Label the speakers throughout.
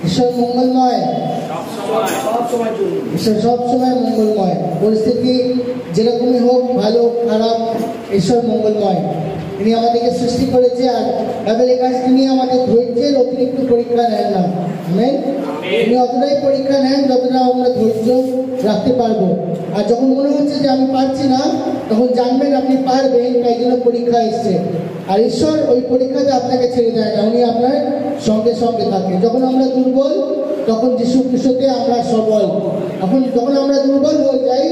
Speaker 1: ঈশ্বর মঙ্গলময়, ঈশ্বর সবসময় মঙ্গলময়। পরিস্থিতি যেরকমই হোক, ভালো খারাপ, ঈশ্বর মঙ্গলময়। তিনি আমাদেরকে সৃষ্টি করেছে, আর বাইবেলের কাছে তিনি আমাদের ধৈর্যের অতিরিক্ত পরীক্ষা নেন না। আমেন। তিনি অতটাই পরীক্ষা নেন যতটা আমরা ধৈর্য রাখতে পারবো। আর যখন মনে হচ্ছে যে আমি পারছি না, তখন জানবেন আপনি পারবেন, তাই জন্য পরীক্ষা এসছে। আর ঈশ্বর ওই পরীক্ষাতে আপনাকে ছেড়ে দেয় না, উনি আপনার সঙ্গে সঙ্গে থাকে। যখন আমরা দুর্বল, তখন যিশু খ্রিস্টতে আমরা সবল। যখন আমরা দুর্বল হয়ে যাই,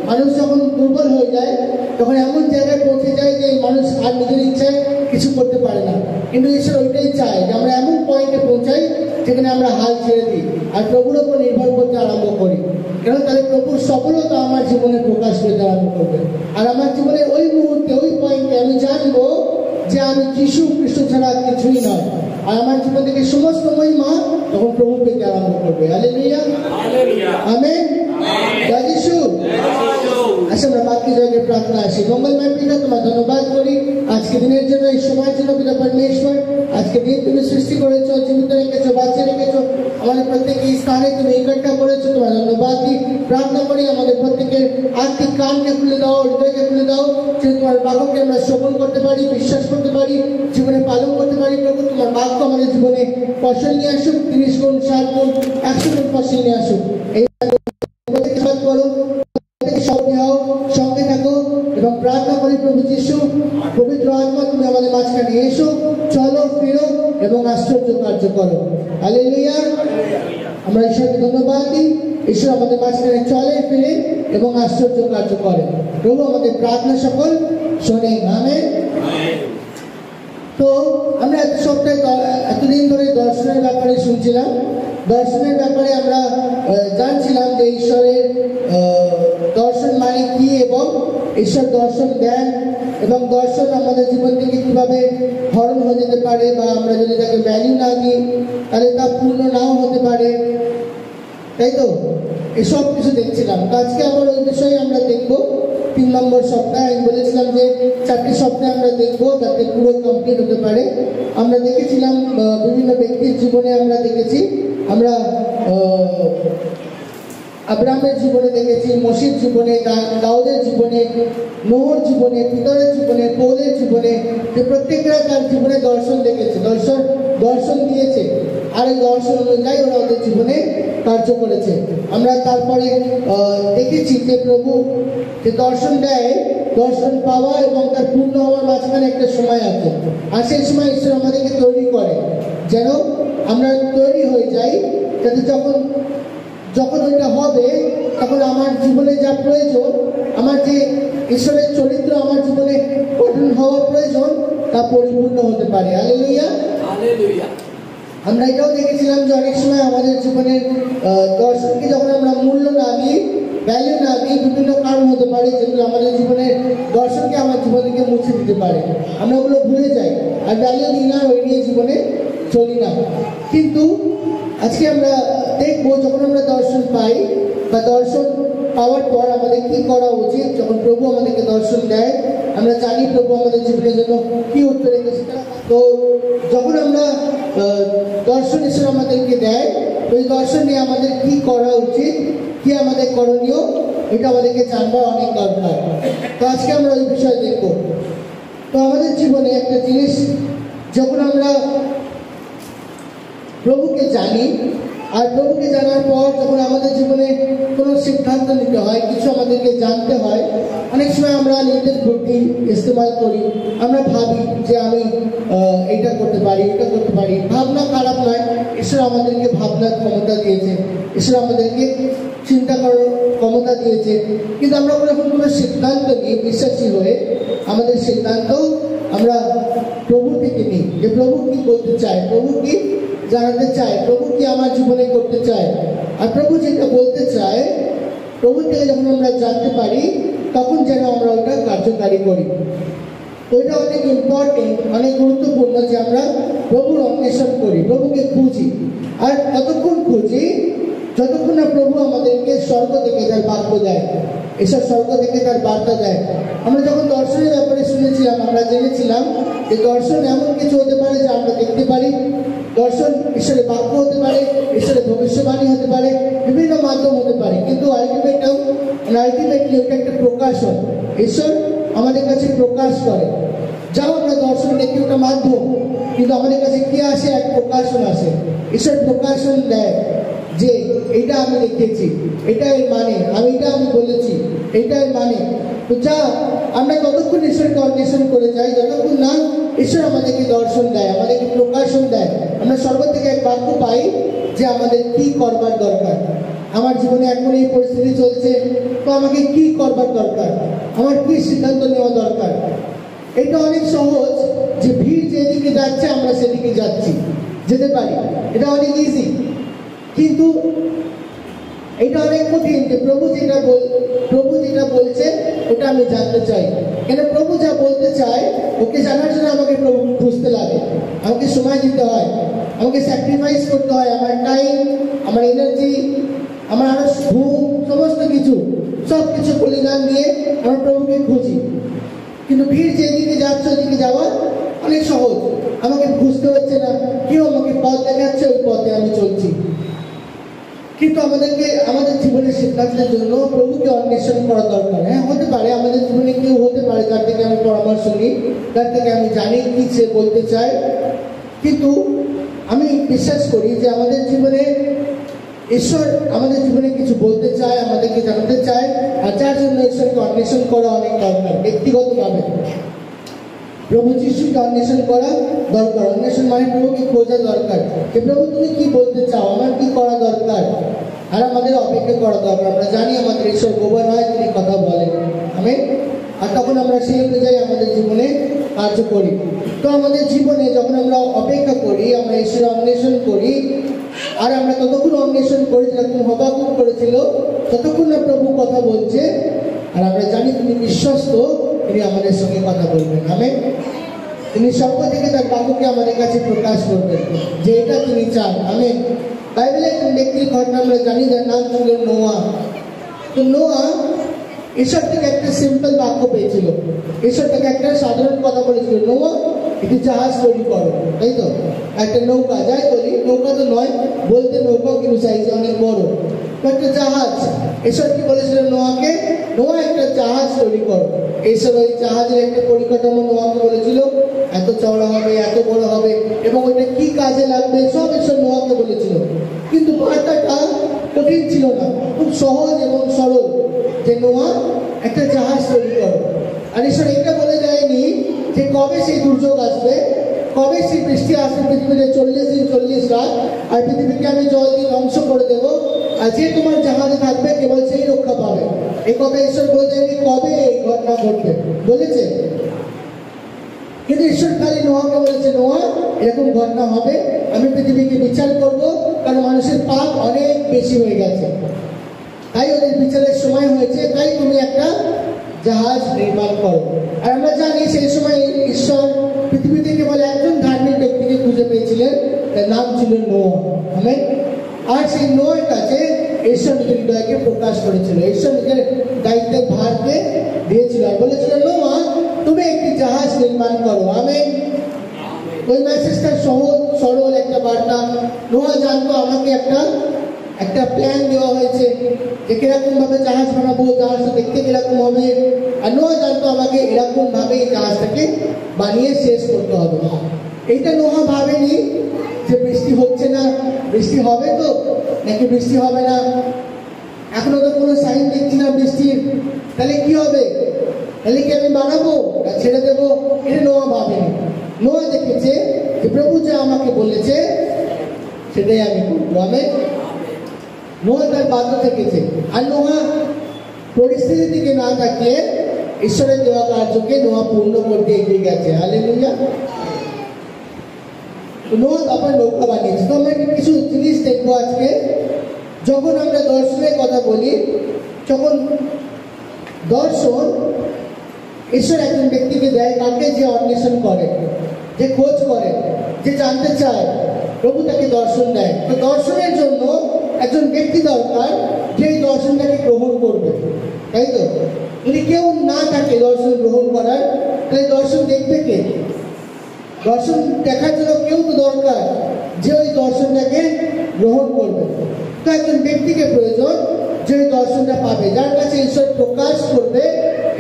Speaker 1: মানুষ যখন দুর্বল হয়ে যায়, তখন এমন জায়গায় পৌঁছে যায় যে মানুষ আর নিজের ইচ্ছায় কিছু করতে পারে না। কিন্তু ঈশ্বর ওইটাই চায় যে আমরা এমন পয়েন্টে পৌঁছাই যেখানে আমরা হাল ছেড়ে দিই আর প্রভুর ওপর নির্ভর করতে আরম্ভ করি। কেন? তাহলে প্রভুর সফলতা আমার জীবনে প্রকাশ পেতে আরম্ভ করবে। আর আমার জীবনে ওই মুহূর্তে, ওই পয়েন্টে আমি জানবো যে আমি যিশু খ্রিস্ট ছাড়া কিছুই নয়। আর আমার জীবন থেকে সমস্ত মহিমা তখন প্রভু পেতে আরম্ভ করবে। Hallelujah, amen. জয় যিশু। আচ্ছা, আমরা বাকি জায়গায় প্রার্থনা আসি। মঙ্গলময় পিতা, তোমার ধন্যবাদ করি আজকে দিনের জন্য, এই সময়ের জন্য। পিতা পরমেশ্বর, আজকে দিন তুমি সৃষ্টি করেছো, জীবিত রেখেছো, বাঁচিয়ে রেখেছো, আমাদের প্রত্যেকে এই স্থানে তুমি একট্টা করেছো, তোমার ধন্যবাদ দিই। প্রার্থনা করি আমাদের প্রত্যেকের আত্মিক কানকে খুলে দাও, হৃদয়কে খুলে দাও, যে তোমার বাক্যকে আমরা শ্রবণ করতে পারি, বিশ্বাস করতে পারি, জীবনে পালন করতে পারি। প্রভু, তোমার বাক্য আমাদের জীবনে ফসল নিয়ে আসুক, 30 গুণ, 60 গুণ, 100 গুণ ফসল নিয়ে আসুক। এই করো, সঙ্গে থাকো এবং প্রার্থনা করি প্রভু যিশু, পবিত্র আত্মা তুমি আমাদের মাঝখানে এসো, চলো, ফিরো এবং আশ্চর্য কার্য করো। হালেলুয়া। আমরা ঈশ্বরকে ধন্যবাদ দিই। ঈশ্বর আমাদের মাঝখানে চলে, ফিরে এবং আশ্চর্য কার্য করে। প্রভু আমাদের প্রার্থনা সকল শোনে। আমেন। তো আমরা এতদিন ধরে দর্শনের ব্যাপারে শুনছিলাম। দর্শনের ব্যাপারে আমরা জানছিলাম যে ঈশ্বরের দর্শন মানে কি, এবং ঈশ্বর দর্শন দেন, এবং দর্শন আমাদের জীবন থেকে কিভাবে হরণ হয়ে যেতে পারে, বা আমরা যদি তাকে ভ্যালু না দিই তাহলে তা পূর্ণ নাও হতে পারে, তাই তো? এসব কিছু দেখছিলাম। তো আজকে আবার ওই বিষয়ে আমরা দেখবো। 3 নম্বর সপ্তাহে আমি বলেছিলাম যে 4টি সপ্তাহে আমরা দেখবো যাতে পুরো কমপ্লিট হতে পারে। আমরা দেখেছিলাম বিভিন্ন ব্যক্তির জীবনে, আমরা দেখেছি, আমরা আব্রাহামের জীবনে দেখেছি, মোশির জীবনে, দাউদের জীবনে, নোহর জীবনে, পিতরের জীবনে, পৌলের জীবনে, যে প্রত্যেকরা তার জীবনে দর্শন দেখেছে, দর্শন দিয়েছে, আর এই দর্শন অনুযায়ী ওরা ওদের জীবনে কার্য করেছে। আমরা তারপরে দেখেছি যে প্রভু যে দর্শন দেয়, দর্শন পাওয়া এবং তার পূর্ণ হওয়ার মাঝখানে একটা সময় আছে। আর সেই সময় ঈশ্বর আমাদেরকে তৈরি করে, যেন আমরা তৈরি হয়ে যাই, যাতে যখন ওইটা হবে, তখন আমার জীবনে যা প্রয়োজন, আমার যে ঈশ্বরের চরিত্র আমার জীবনে গঠন হওয়ার প্রয়োজন, তা পরিপূর্ণ হতে পারে। Hallelujah, hallelujah. আমরা এটাও দেখেছিলাম যে অনেক সময় আমাদের জীবনের দর্শনকে যখন আমরা মূল্য না দিই, ভ্যালু না দিই, বিভিন্ন কারণ হতে পারে যেগুলো আমাদের জীবনের দর্শনকে আমার জীবন থেকে মুছে দিতে পারে। আমরা ওগুলো ভুলে যাই আর ভ্যালু দিই না, ওই নিয়ে জীবনে চলি না। কিন্তু আজকে আমরা দেখবো, যখন আমরা দর্শন পাই বা দর্শন পাওয়ার পর আমাদের কি করা উচিত। যখন প্রভু আমাদেরকে দর্শন দেয়, আমরা জানি প্রভু আমাদের জীবনের জন্য কি উত্তর রেখেছে। তো যখন আমরা দর্শন ঈশ্বর আমাদেরকে দেয়, ওই দর্শন নিয়ে আমাদের কি করা উচিত, কি আমাদের করণীয়, এটা আমাদেরকে জানবার অনেক দরকার। তো আজকে আমরা ওই বিষয় দেখব। তো আমাদের জীবনে একটা জিনিস, যখন আমরা প্রভুকে জানি, আর প্রভুকে জানার পর যখন আমাদের জীবনে কোনো সিদ্ধান্ত নিতে হয়, কিছু আমাদেরকে জানতে হয়, অনেক সময় আমরা নিজেদের বুদ্ধি ইস্তেমাল করি। আমরা ভাবি যে আমি এইটা করতে পারি, এটা করতে পারি। ভাবনা খারাপ নয়, ঈশ্বর আমাদেরকে ভাবনার ক্ষমতা দিয়েছে, ঈশ্বর আমাদেরকে চিন্তা করার ক্ষমতা দিয়েছে। কিন্তু আমরা যখন কোনো সিদ্ধান্ত নিই বিশ্বাসী হয়ে, আমাদের সিদ্ধান্ত আমরা প্রভু থেকে নিই, যে প্রভু কি বলতে চায়, প্রভু কি জানাতে চায়, প্রভু কি আমার জীবনে করতে চায়। আর প্রভু যেটা বলতে চায়, প্রভু থেকে যখন আমরা জানতে পারি, তখন যেন আমরা ওটা কার্যকারী করি। তো এটা অনেক ইম্পর্টেন্ট, অনেক গুরুত্বপূর্ণ যে আমরা প্রভুর অন্বেষণ করি, প্রভুকে খুঁজি। আর ততক্ষণ খুঁজি যতক্ষণ না প্রভু আমাদেরকে স্বর্গ থেকে তার বাক্য দেয়, এসব স্বর্গ থেকে তার বার্তা দেয়। আমরা যখন দর্শনের ব্যাপারে শুনেছিলাম শুনছিলাম, আমরা জেনেছিলাম যে দর্শন এমন কিছু হতে পারে যা আমরা দেখতে পারি। দর্শন ঈশ্বরের বাক্য হতে পারে, ঈশ্বরের ভবিষ্যবাণী হতে পারে, বিভিন্ন মাধ্যম হতে পারে, কিন্তু আলটিমেটলি ওটা একটা প্রকাশন। ঈশ্বর আমাদের কাছে প্রকাশ করে, যাও আমরা দর্শন দেখি ওটা মাধ্যম, কিন্তু আমাদের কাছে কি আসে? এক প্রকাশন আসে। ঈশ্বর প্রকাশন দেয় যে এটা আমি দেখেছি, এটা এর মানে, আমি বলেছি, এটা এর মানে। তো যা আমরা ততক্ষণ ঈশ্বরকে অন্বেষণ করে যাই যতক্ষণ না ঈশ্বর আমাদেরকে দর্শন দেয়, আমাদেরকে প্রকাশন দেয়। আমরা সর্ব থেকে এক বাক্য পাই যে আমাদের কি করবার দরকার। আমার জীবনে এখন এই পরিস্থিতি চলছে, তো আমাকে কি করবার দরকার, আমার কি সিদ্ধান্ত নেওয়া দরকার। এটা অনেক সহজ যে ভিড় যেদিকে যাচ্ছে আমরা সেদিকে যেতে পারি, এটা অনেক ইজি। কিন্তু এটা অনেক কঠিন যে প্রভু যেটা বলছে ওটা আমি জানতে চাই। কেন প্রভু যা বলতে চায় ওকে জানার জন্য আমাকে প্রভু খুঁজতে লাগে, আমাকে সময় দিতে হয়, আমাকে স্যাক্রিফাইস করতে হয়, আমার টাইম, আমার এনার্জি, আমার আরো ঘুম, সমস্ত কিছু, সব কিছু বলিদান দিয়ে আমরা প্রভুকে খুঁজি। কিন্তু ভিড় যেদিকে যাচ্ছে ওদিকে যাওয়া অনেক সহজ, আমাকে খুঁজতে হচ্ছে না, কেউ আমাকে পথ দেখাচ্ছে, ওই পথে আমি চলছি। কিন্তু আমাদের জীবনের সিদ্ধান্তের জন্য প্রভুকে অন্বেষণ করা দরকার। হ্যাঁ, হতে পারে আমাদের জীবনে কেউ হতে পারে যার থেকে আমি পরামর্শ নিই, তার থেকে আমি জানি কি সে বলতে চায়। কিন্তু আমি বিশ্বাস করি যে আমাদের জীবনে ঈশ্বর আমাদের জীবনে কিছু বলতে চায়, আমাদেরকে জানাতে চায়, আর যার জন্য ঈশ্বরকে অন্বেষণ করা অনেক দরকার। ব্যক্তিগতভাবে প্রভু যিশুকে অন্বেষণ করা দরকার। অন্বেষণ মানে প্রভুকে খোঁজা দরকার যে প্রভু তুমি কি বলতে চাও, আমার কি করা দরকার। আর আমাদের অপেক্ষা করা দরকার। আমরা জানি আমাদের ঈশ্বর গোবর হয়, তিনি কথা বলেন। আমেন। আর তখন আমরা সেই অনুযায়ী আমাদের জীবনে কার্য করি। তো আমাদের জীবনে যখন আমরা অপেক্ষা করি, আমরা ঈশ্বরের অন্বেষণ করি, আর আমরা ততক্ষণ অন্বেষণ করি যেরকম হবাকুক করেছিল, ততক্ষণ না প্রভু কথা বলছে, আর আমরা জানি তিনি বিশ্বস্ত, তিনি আমাদের সঙ্গে কথা বলবেন। আমেন। তিনি সর্ব থেকে তার বাক্যকে আমাদের কাছে প্রকাশ করবেন যে এটা তিনি চান। আমেন। বাইবেলে একজন ব্যক্তির ঘটনা আমরা জানি, যার নাম ছিল নোয়া। তো নোয়া ঈশ্বর থেকে একটা সিম্পল বাক্য পেয়েছিল, ঈশ্বর থেকে একটা সাধারণ কথা বলেছিল, নোয়া একটি জাহাজ তৈরি করো, তাই তো? একটা নৌকা, যাই বলি নৌকা তো নয়, বলতে নৌকা কিন্তু সাইজে অনেক বড়, একটা জাহাজ। ঈশ্বর কি বলেছিল নোয়াকে? নোয়া একটা জাহাজ তৈরি করো। ঈশ্বর ওই জাহাজের একটা পরিকাঠামো নোয়াকে বলেছিল, এত চওড়া হবে, এত বড় হবে, এবং ওইটা কি কাজে লাগবে সব ঈশ্বর নোয়াকে বলেছিল। কিন্তু বার্তাটা কঠিন ছিল না, খুব সহজ এবং সরল, যে নোয়া একটা জাহাজ তৈরি করো। আর ঈশ্বর এটা বলে দেয়নি যে কবে সেই দুর্যোগ আসবে, কবে সেই বৃষ্টি আসবে পৃথিবীতে 40 দিন 40 রাত, আর পৃথিবীকে আমি জল দিয়ে ধ্বংস করে দেবো, আর যে তোমার জাহাজে থাকবে কেবল সেই রক্ষা পাবে। এই কথা ঈশ্বর বলে দেয়নি কবে এই ঘটনা ঘটবে, বলেছে। কিন্তু ঈশ্বর খালি নোয়াকে বলেছে, নোয়া এরকম ঘটনা হবে, আমি পৃথিবীকে বিচার করব, কারণ মানুষের পাপ অনেক বেশি হয়ে গেছে, তাই ওদের বিচারের সময় হয়েছে, তাই তুমি একটা জাহাজ নির্মাণ করো। আর আমরা জানি সেই সময় ঈশ্বর পৃথিবীতে কেবল একজন ধার্মিক ব্যক্তিকে খুঁজে পেয়েছিলেন, তার নাম ছিল নোয়া। আমেন। আর সেই নোয়ার কাছে ঈশ্বর নিজের হৃদয়কে প্রকাশ করেছিল, ঈশ্বর নিজের দায়িত্বের ভারকে দিয়েছিল, আর বলেছিল নোয়া তুমি একটি জাহাজ নির্মাণ করো। আমেন। ওই মেসেজটা সহজ সরল একটা বার্তা। নোয়া জানতো আমাকে একটা প্ল্যান দেওয়া হয়েছে যে কিরকম ভাবে জাহাজ বানাবো, জাহাজটা দেখতে কিরকম হবে, আর নোয়া জানতো আমাকে এরকম ভাবে এই জাহাজটাকে বানিয়ে শেষ করতে হবে। এইটা নোয়া ভাবেনি যে বৃষ্টি হচ্ছে না, বৃষ্টি হবে তো নাকি বৃষ্টি হবে না, এখনো তো কোনো সাইন দেখছি না বৃষ্টির, তাহলে কি হবে, তাহলে কি আমি বানাবো না ছেড়ে দেবো, এটা নোয়া ভাবেনি। নোয়া দেখেছে যে প্রভু যা আমাকে বলেছে সেটাই আমি করবো। আমি নোয়া তার বাধ্য থেকেছে, আর নোয়া পরিস্থিতির দিকে না তাকিয়ে ঈশ্বরের দেওয়া কার্যকে নোয়া পূর্ণ করতে এগিয়ে গেছে। হালেলুয়া। নোয়া তারপর নৌকা বানিয়েছে। তো আমরা কিছু জিনিস দেখবো আজকে। যখন আমরা দর্শনের কথা বলি, যখন দর্শন ঈশ্বর একজন ব্যক্তিকে দেয়, কাকে? যে অন্বেষণ করে, যে খোঁজ করে, যে জানতে চায়, প্রভু তাকে দর্শন দেয়। তো দর্শনের জন্য একজন ব্যক্তি দরকার যে এই দর্শনটাকে গ্রহণ করবে, তাই তো? যদি কেউ না থাকে দর্শন গ্রহণ করার, তাহলে দর্শন দেখবে কে? দর্শন দেখার জন্য কেউ তো দরকার, যে ওই দর্শনটাকে গ্রহণ করবে। তো একজন ব্যক্তিকে প্রয়োজন যে ওই দর্শনটা পাবে, যার কাছে ঈশ্বর প্রকাশ করবে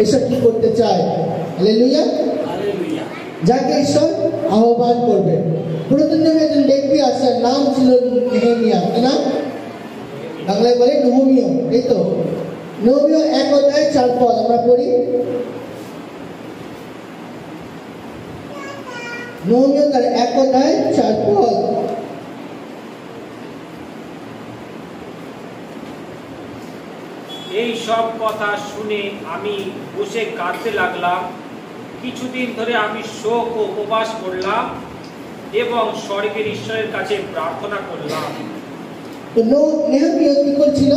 Speaker 1: ঈশ্বর কি করতে চায়। হালেলুয়া, যাকে ঈশ্বর আহ্বান করবে। পুরাতন নিয়মে একজন ব্যক্তি আসেন, নাম ছিল নেহেমিয়া, না বাংলায় বলে নহমীয়, এই তো। নহমীয় 1 অধ্যায় 4 পদ আমরা পড়ি। নহমীয় তার 1 অধ্যায় 4 পদ।
Speaker 2: এই সব কথা শুনে আমি বসে কাঁদতে লাগলাম। কিছুদিন ধরে আমি শোক ও উপবাস করলাম এবং স্বর্গের ঈশ্বরের কাছে প্রার্থনা করলাম।
Speaker 1: তো নেহেমিয়া কি করছিল?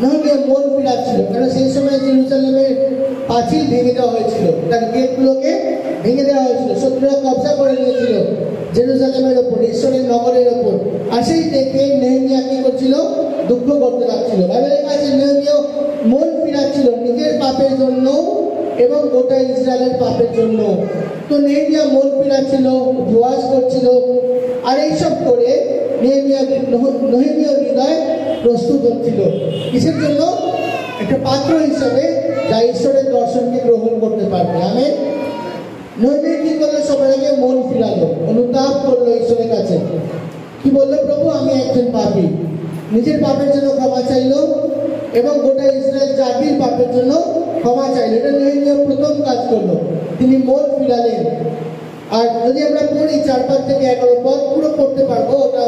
Speaker 1: নেহেমিয়া মন পিড়াচ্ছিল, কারণ সেই সময় জেরুজালেমের পাঁচিল ভেঙে দেওয়া হয়েছিল, তার গেটগুলোকে ভেঙে দেওয়া হয়েছিল, শত্রুরা কবজা করে নিয়েছিল জেরুজালেমের ওপর, ঈশ্বরের নগরের ওপর। আর সেই দেখে নেহেমিয়া কি করছিল? দুঃখ করতে লাগছিল। বাইবেলের কাছে নেহেমিয়া মন পিড়াচ্ছিল নিজের পাপের জন্য এবং গোটা ইসরায়েলের পাপের জন্য। তো নেহেমিয়া মন পিড়াচ্ছিল, উপবাস করছিল, আর এইসব করে নেহেমিয়া হৃদয় প্রস্তুত হচ্ছিল কিসের জন্য? একটা পাত্র হিসেবে যা ঈশ্বরের দর্শনকে গ্রহণ করতে পারবে। আমেন। নেহেমিয়া কি করলো? সবার আগে মন ফিরালো, অনুতাপ করলো ঈশ্বরের কাছে। কি বললো? প্রভু, আমি একজন পাপী, নিজের পাপের জন্য ক্ষমা চাইলো এবং গোটা ইসরায়েল জাতির পাপের জন্য ক্ষমা চাইলো। এটা নেহেমিয়া প্রথম কাজ করলো, তিনি মন ফিরালেন। আর যদি আমরা পড়ি 4 থেকে 11 পদ, পুরো পড়তে পারবো, ওটা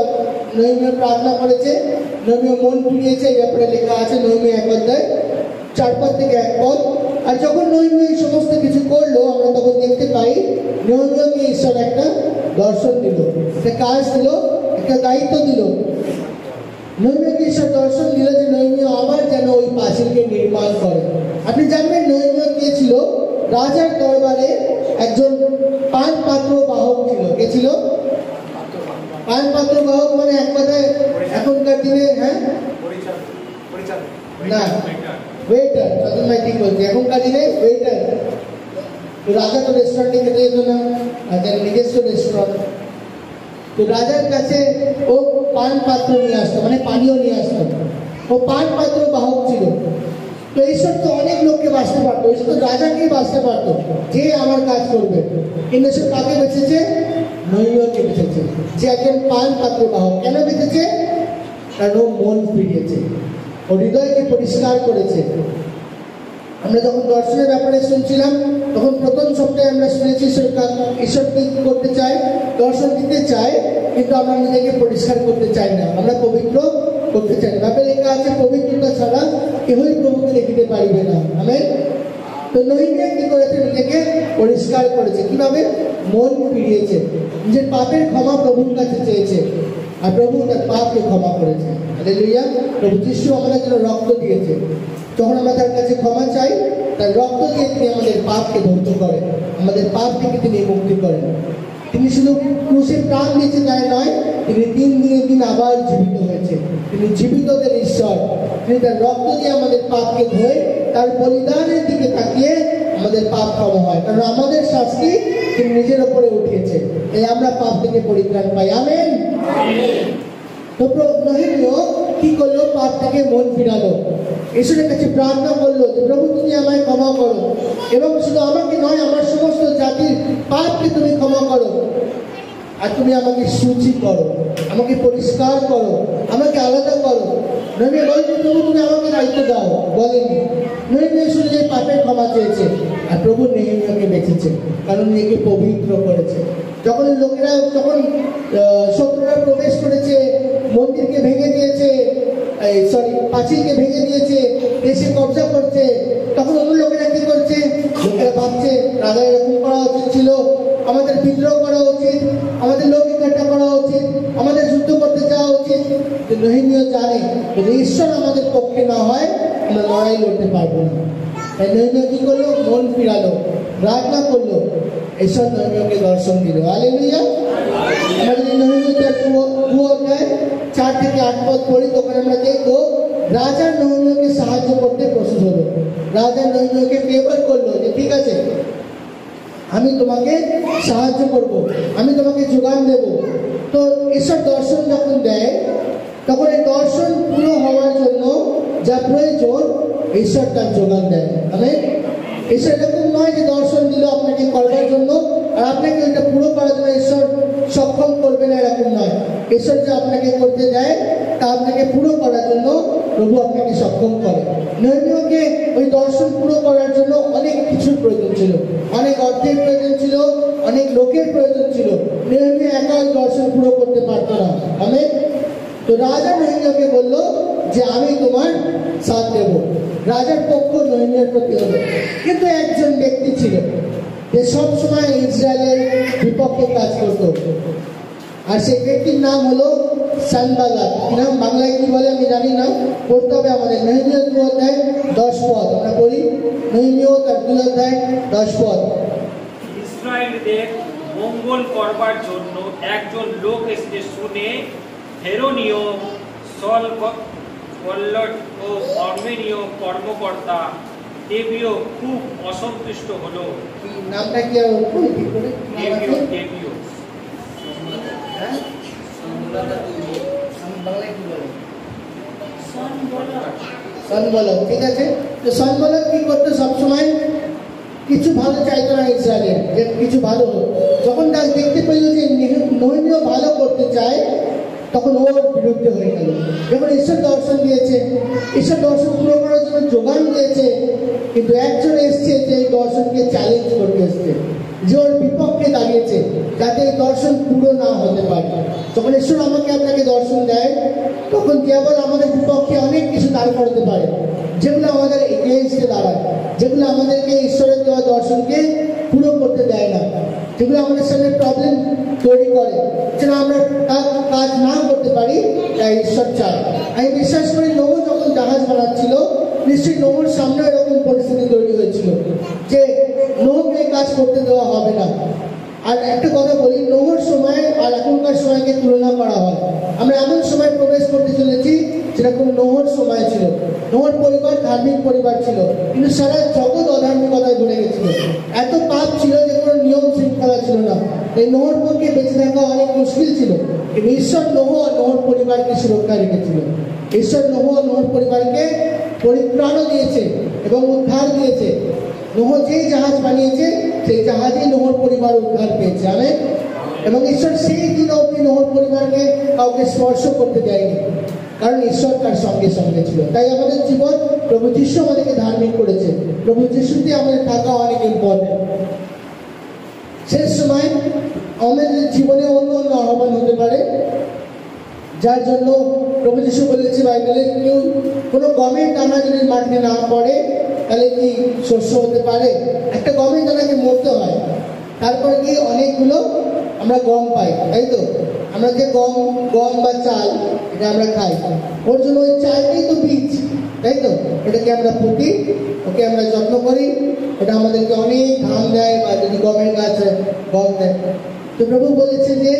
Speaker 1: নেহেমিয়া প্রার্থনা করেছে, নেহেমিয়া মন ফিরিয়েছে, এই ব্যাপারে লেখা আছে নেহেমিয়া 1 অধ্যায় 4 থেকে 1 পদ। আর যখন নেহেমিয়া এই সমস্ত কিছু করলো, আমরা তখন দেখতে পাই নেহেমিয়াকে ঈশ্বর একটা দর্শন দিল, একটা কাজ দিল, একটা দায়িত্ব দিল। নেহেমিয়াকে ঈশ্বর দর্শন দিল যে নেহেমিয়া আবার যেন ওই পাঁচিলকে নির্মাণ করে। আপনি জানবেন নেহেমিয়া কে ছিল? রাজার দরবারে একজন পান পাত্র বাহক ছিল। কে ছিল? পান পাত্র বাহক মানে এক কথায় এখনকার দিনে, হ্যাঁ না, ওয়েটার। চন্দন ভাই ঠিক বলছি, এখনকার দিনে ওয়েটার। তো রাজা তো রেস্টুরেন্টে খেতে যেত না, রাজার নিজস্ব রেস্টুরেন্ট। তো রাজার কাছে ও পান পাত্র নিয়ে আসতো, মানে পানীয় নিয়ে আসতো। ও পান পাত্র বাহক ছিল। তো ঈশ্বর তো অনেক লোককে বাঁচতে পারতো, ঈশ্বর তো রাজাকেই বাঁচতে পারতো যে আমার কাজ করবে, কিন্তু ঈশ্বর কাকে বেঁচেছে? নেহেমিয়াকে বেঁচেছে, যে একজন পান পাত্র বাহক। কেন বেঁচেছে? কারণ ও মন ফিরিয়েছে, ও হৃদয়কে পরিষ্কার করেছে। আমরা যখন দর্শনের ব্যাপারে শুনছিলাম, তখন প্রথম সপ্তাহে আমরা শুনেছি ঈশ্বর কি করতে চায়? দর্শন দিতে চায়, কিন্তু আমরা নিজেকে পরিষ্কার করতে চাই না, আমরা পবিত্র করতে চাই না। ব্যাপারে লেখা আছে, পবিত্রতা ছাড়া কেউই প্রভুকে দেখিতে পারিবে না। আমেন। তো নেহেমিয়া কি করেছে? নিজেকে পরিষ্কার করেছে। কিভাবে? মন ফিরিয়েছে, নিজের পাপের ক্ষমা প্রভুর কাছে চেয়েছে, আর প্রভু তার পাপকে ক্ষমা করেছে। হালেলুয়া। প্রভু যিশু আমাদের জন্য রক্ত দিয়েছে, যখন আমরা তার কাছে ক্ষমা চাই, তার রক্ত দিয়ে তিনি আমাদের পাপকে ধ্বংস করেন, আমাদের পাপ থেকে তিনি মুক্তি করেন। তিনি শুধু ক্রুশে প্রাণ দিয়েছে তাই নয়, তিনি 3 দিনের দিন আবার জীবিত হয়েছে। তিনি জীবিতদের ঈশ্বর। তিনি তার রক্ত দিয়ে আমাদের পাপকে ধুয়ে তার বলিদানের দিকে তাকিয়ে আমাদের পাপ ক্ষমা হয়, কারণ আমাদের শাস্তি তিনি নিজের ওপরে উঠিয়েছে, এই আমরা পাপ থেকে পরিত্রাণ পাই। আমেন। তো নেহেমিয়া কি করলো? পাপ থেকে মন ফিরালো, ঈশ্বরের কাছে প্রার্থনা করলো যে প্রভু তুমি আমায় ক্ষমা করো, এবং শুধু আমাকে নয়, আমার সমস্ত জাতির পাপকে তুমি ক্ষমা করো, আর তুমি আমাকে সূচি করো, আমাকে পরিষ্কার করো, আমাকে আলাদা করো। নেহেমিয়া বলেনি প্রভু তুমি আমাকে দায়িত্ব দাও, বলেনি। নেহেমিয়া শুধু যে পাপের ক্ষমা চেয়েছে, আর প্রভু নেহেমিয়াকে বেঁচেছে, কারণ একে পবিত্র করেছে। যখন লোকেরা, যখন শত্রুরা প্রবেশ করেছে, মন্দিরকে ভেঙে দিয়েছে, পাঁচিলকে ভেঙে দিয়েছে, দেশে কবজা করছে, তখন অন্য লোকেরা কি করছে? লোকেরা ভাবছে রাজা এরকম করা উচিত ছিল, আমাদের বিদ্রোহ করা উচিত, আমাদের লোক ইকট্ঠা করা উচিত, আমাদের যুদ্ধ করতে যাওয়া উচিত। নেহেমিয়া জানে যদি ঈশ্বর আমাদের পক্ষে না হয়, আমরা লড়াই লড়তে পারবো না। তাই নেহেমিয়া কি করলো? মন ফিরালো, প্রার্থনা করলো, ঈশ্বর নেহেমিয়াকে দর্শন দিল। হালেলুয়া। আমরা যদি নেহেমিয়া 2 অধ্যায় 4 থেকে 8 পদ পড়ি, তখন আমরা দেখবো রাজা নেহেমিয়াকে সাহায্য করতে প্রস্তুত হলো। রাজা নৈমিয়াকে ফেভার করলো যে ঠিক আছে, আমি তোমাকে সাহায্য করব, আমি তোমাকে যোগান দেব। তো ঈশ্বর দর্শন যখন দেয় তখন এই দর্শন পুরো হওয়ার জন্য যা প্রয়োজন ঈশ্বর তার যোগান দেয়। আমেন। ঈশ্বর এরকম নয় যে দর্শন দিল আপনাকে করবার জন্য আর আপনাকে ওইটা পুরো করার জন্য ঈশ্বর সক্ষম করবে না, এরকম নয়। ঈশ্বর যা আপনাকে করতে দেয় তা আপনাকে পুরো করার জন্য প্রভু আপনাকে সক্ষম করে। নেহেমিয়াকে ওই দর্শন পুরো করার জন্য অনেক কিছুর প্রয়োজন ছিল, অনেক অর্থের প্রয়োজন ছিল, অনেক লোকের প্রয়োজন ছিল। নেহেমিয়া একা ওই দর্শন পুরো করতে পারতো না। আমেন। তো রাজা নেহেমিয়াকে বলল যে আমি তোমার সাথ দেব। রাজার পক্ষ নেহেমিয়ার প্রতি হলো। কিন্তু একজন ব্যক্তি ছিল যে সবসময় ইসরায়েলের বিপক্ষে কাজ করত, আর সেই ব্যক্তির নাম হলো সানবালাত। নাম বাংলায় কি বলে আমি জানি না, পড়তে হবে আমাদের। নেহেমিয়া 2 অধ্যায় 10 পদ আমরা পড়ি। নেহেমিয়া তার 2 অধ্যায় 10 পদ।
Speaker 2: ইসরায়েলদের মঙ্গল করবার জন্য একজন লোক এসে শুনে হেরোনীয়, সলবল্লট ও আর্মেনীয় কর্মকর্তা দেবীয় খুব অসন্তুষ্ট হলো।
Speaker 1: নামটা কি আর ঠিক করে?
Speaker 2: দেবীয় দেবীয়
Speaker 1: হ্যাঁ, বাংলায় কি বলে? সনবলক। ঠিক আছে। তো সনবলক কি করতো? সবসময় কিছু ভালো চাইতো না ইসরায়েলের, যে কিছু ভালো হোক। যখন তার দেখতে পেল যে নেহেমিয়া ভালো করতে চায় তখন ওর বিরুদ্ধে হয়ে গেল। যখন ঈশ্বর দর্শন দিয়েছে, ঈশ্বর দর্শন পুরো করার জন্য যোগান দিয়েছে, কিন্তু একজন এসছে যে এই দর্শনকে চ্যালেঞ্জ করতে এসছে, যে ওর বিপক্ষে দাঁড়িয়েছে যাতে এই দর্শন পুরো না হতে পারে। যখন ঈশ্বর আমাকে আপনাকে দর্শন দেয় তখন কেবল আমাদের বিপক্ষে অনেক কিছু দাঁড় করতে পারে, যেগুলো আমাদের এগেইনস্টে দাঁড়ায়, যেগুলো আমাদেরকে ঈশ্বরের দেওয়া দর্শনকে পুরো করতে দেয় না, যেগুলো আমাদের সামনে প্রবলেম তৈরি করে, যেন আমরা কাজ না করতে পারি। তাই ঈশ্বর চায়। আমি বিশ্বাস করি নোহ যখন জাহাজ বানাচ্ছিল নিশ্চয়ই নোহর সামনে এরকম পরিস্থিতি তৈরি হয়েছিল যে নোহকে কাজ করতে দেওয়া হবে না। আর একটা কথা বলি, নোহর সময় আর এখনকার সময়কে তুলনা করা হয়, আমরা এমন সময় প্রবেশ করতে চলেছি যেরকম নোহর সময় ছিল। নোহর পরিবার ধার্মিক পরিবার ছিল, কিন্তু সারা জগৎ অধার্মিকতায় ভরে গেছিল। এত পাপ ছিল যে কোনো নিয়ম শৃঙ্খলা ছিল না। এই নোহর পক্ষে বেঁচে থাকা অনেক মুশকিল ছিল, কিন্তু ঈশ্বর নোহ আর নোহর পরিবারকে সুরক্ষা রেখেছিল। ঈশ্বর নোহ আর নোহর পরিবারকে পরিত্রাণও দিয়েছে এবং উদ্ধার দিয়েছে। নোহ যেই জাহাজ বানিয়েছে সেই জাহাজেই নোহর পরিবার উদ্ধার পেয়েছে। আমেন। এবং ঈশ্বর সেই দিন অবধি নোহর পরিবারকে কাউকে স্পর্শ করতে দেয়নি, কারণ ঈশ্বর তার সঙ্গে সঙ্গে ছিল। তাই আমাদের জীবন, প্রভু যিশু আমাদেরকে ধার্মিক করেছে। প্রভু যিশুতে আমাদের থাকা অনেক ইম্পর্টেন্ট। শেষ সময় আমাদের জীবনে অন্য অন্য আহ্বান হতে পারে, যার জন্য প্রভু যিশু বলেছে বাইবেলে, কেউ কোনো গমের দানা যদি মাটিতে না পড়ে তাহলে কি শস্য হতে পারে? একটা গমের দানাকে মরতে হয়, তারপরে কি অনেকগুলো আমরা গম পাই, তাই তো? আমরা যে গম বা চাল এটা আমরা খাই, ওর জন্য ওই চালটাই তো বীজ, তাই তো? ওটাকে আমরা পুঁতি, ওকে আমরা যত্ন করি, ওটা আমাদেরকে অনেক ধান দেয়, বা যদি গমের গাছ গম দেয়। তো প্রভু বলেছে যে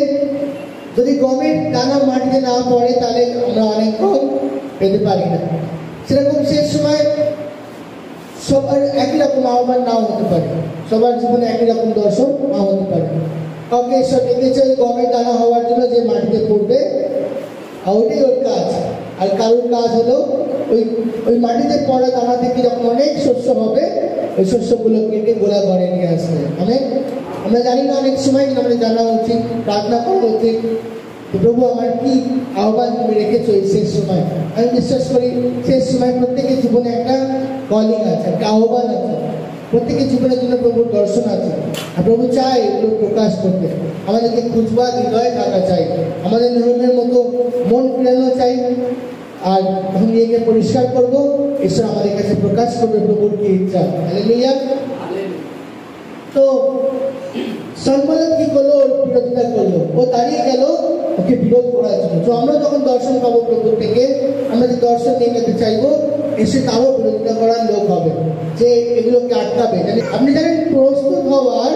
Speaker 1: যদি গমের দানা মাটিতে না পড়ে তাহলে আমরা অনেক গম পেতে পারি না। সেরকম শেষ সময় সবার একই রকম আহ্বান নাও হতে পারে, সবার জীবনে একই রকম দর্শন নাও হতে পারে। কাউকে ঈশ্বর ডেকেছে ওই গমের দানা হওয়ার জন্য, যে মাটিতে পড়বে, ওইটাই ওর কাজ। আর কারোর কাজ হলো ওই মাটিতে পড়া দানা থেকে যখন অনেক শস্য হবে ওই শস্যগুলো কেটে গোলা ঘরে নিয়ে আসবে। আমরা জানি না অনেক সময়, কিন্তু আমাদের জানা উচিত, প্রার্থনা করা উচিত, প্রভু আমার কি আহ্বান তুমি রেখেছো এই শেষ সময়। আমি বিশ্বাস করি শেষ সময় প্রত্যেকের জীবনে একটা কলিং আছে, একটা আহ্বান আছে, প্রত্যেকের জীবনের জন্য প্রভুর দর্শন আছে। আর প্রভু চায় এগুলো প্রকাশ করতে, আমাদেরকে খুঁজবার হৃদয়ে থাকা চাই, আমাদের নিয়মের মতো মন ফিরানো চাই। আর যখন নিজেকে পরিষ্কার করবো, ঈশ্বর আমাদের কাছে প্রকাশ করবে প্রভুর কি ইচ্ছা। হালেলুয়া। তো সনবলত কি করলো? ওর বিরোধিতা করলো, ও দাঁড়িয়ে গেল ওকে বিরোধ করার জন্য। তো আমরা যখন দর্শন পাবো প্রভুর থেকে, আমরা যে দর্শন নিয়ে যেতে চাইবো, এসে তারও বিরোধিতা করার লোক হবে যে এগুলোকে আটকাবে। আপনি জানেন প্রস্তুত হওয়ার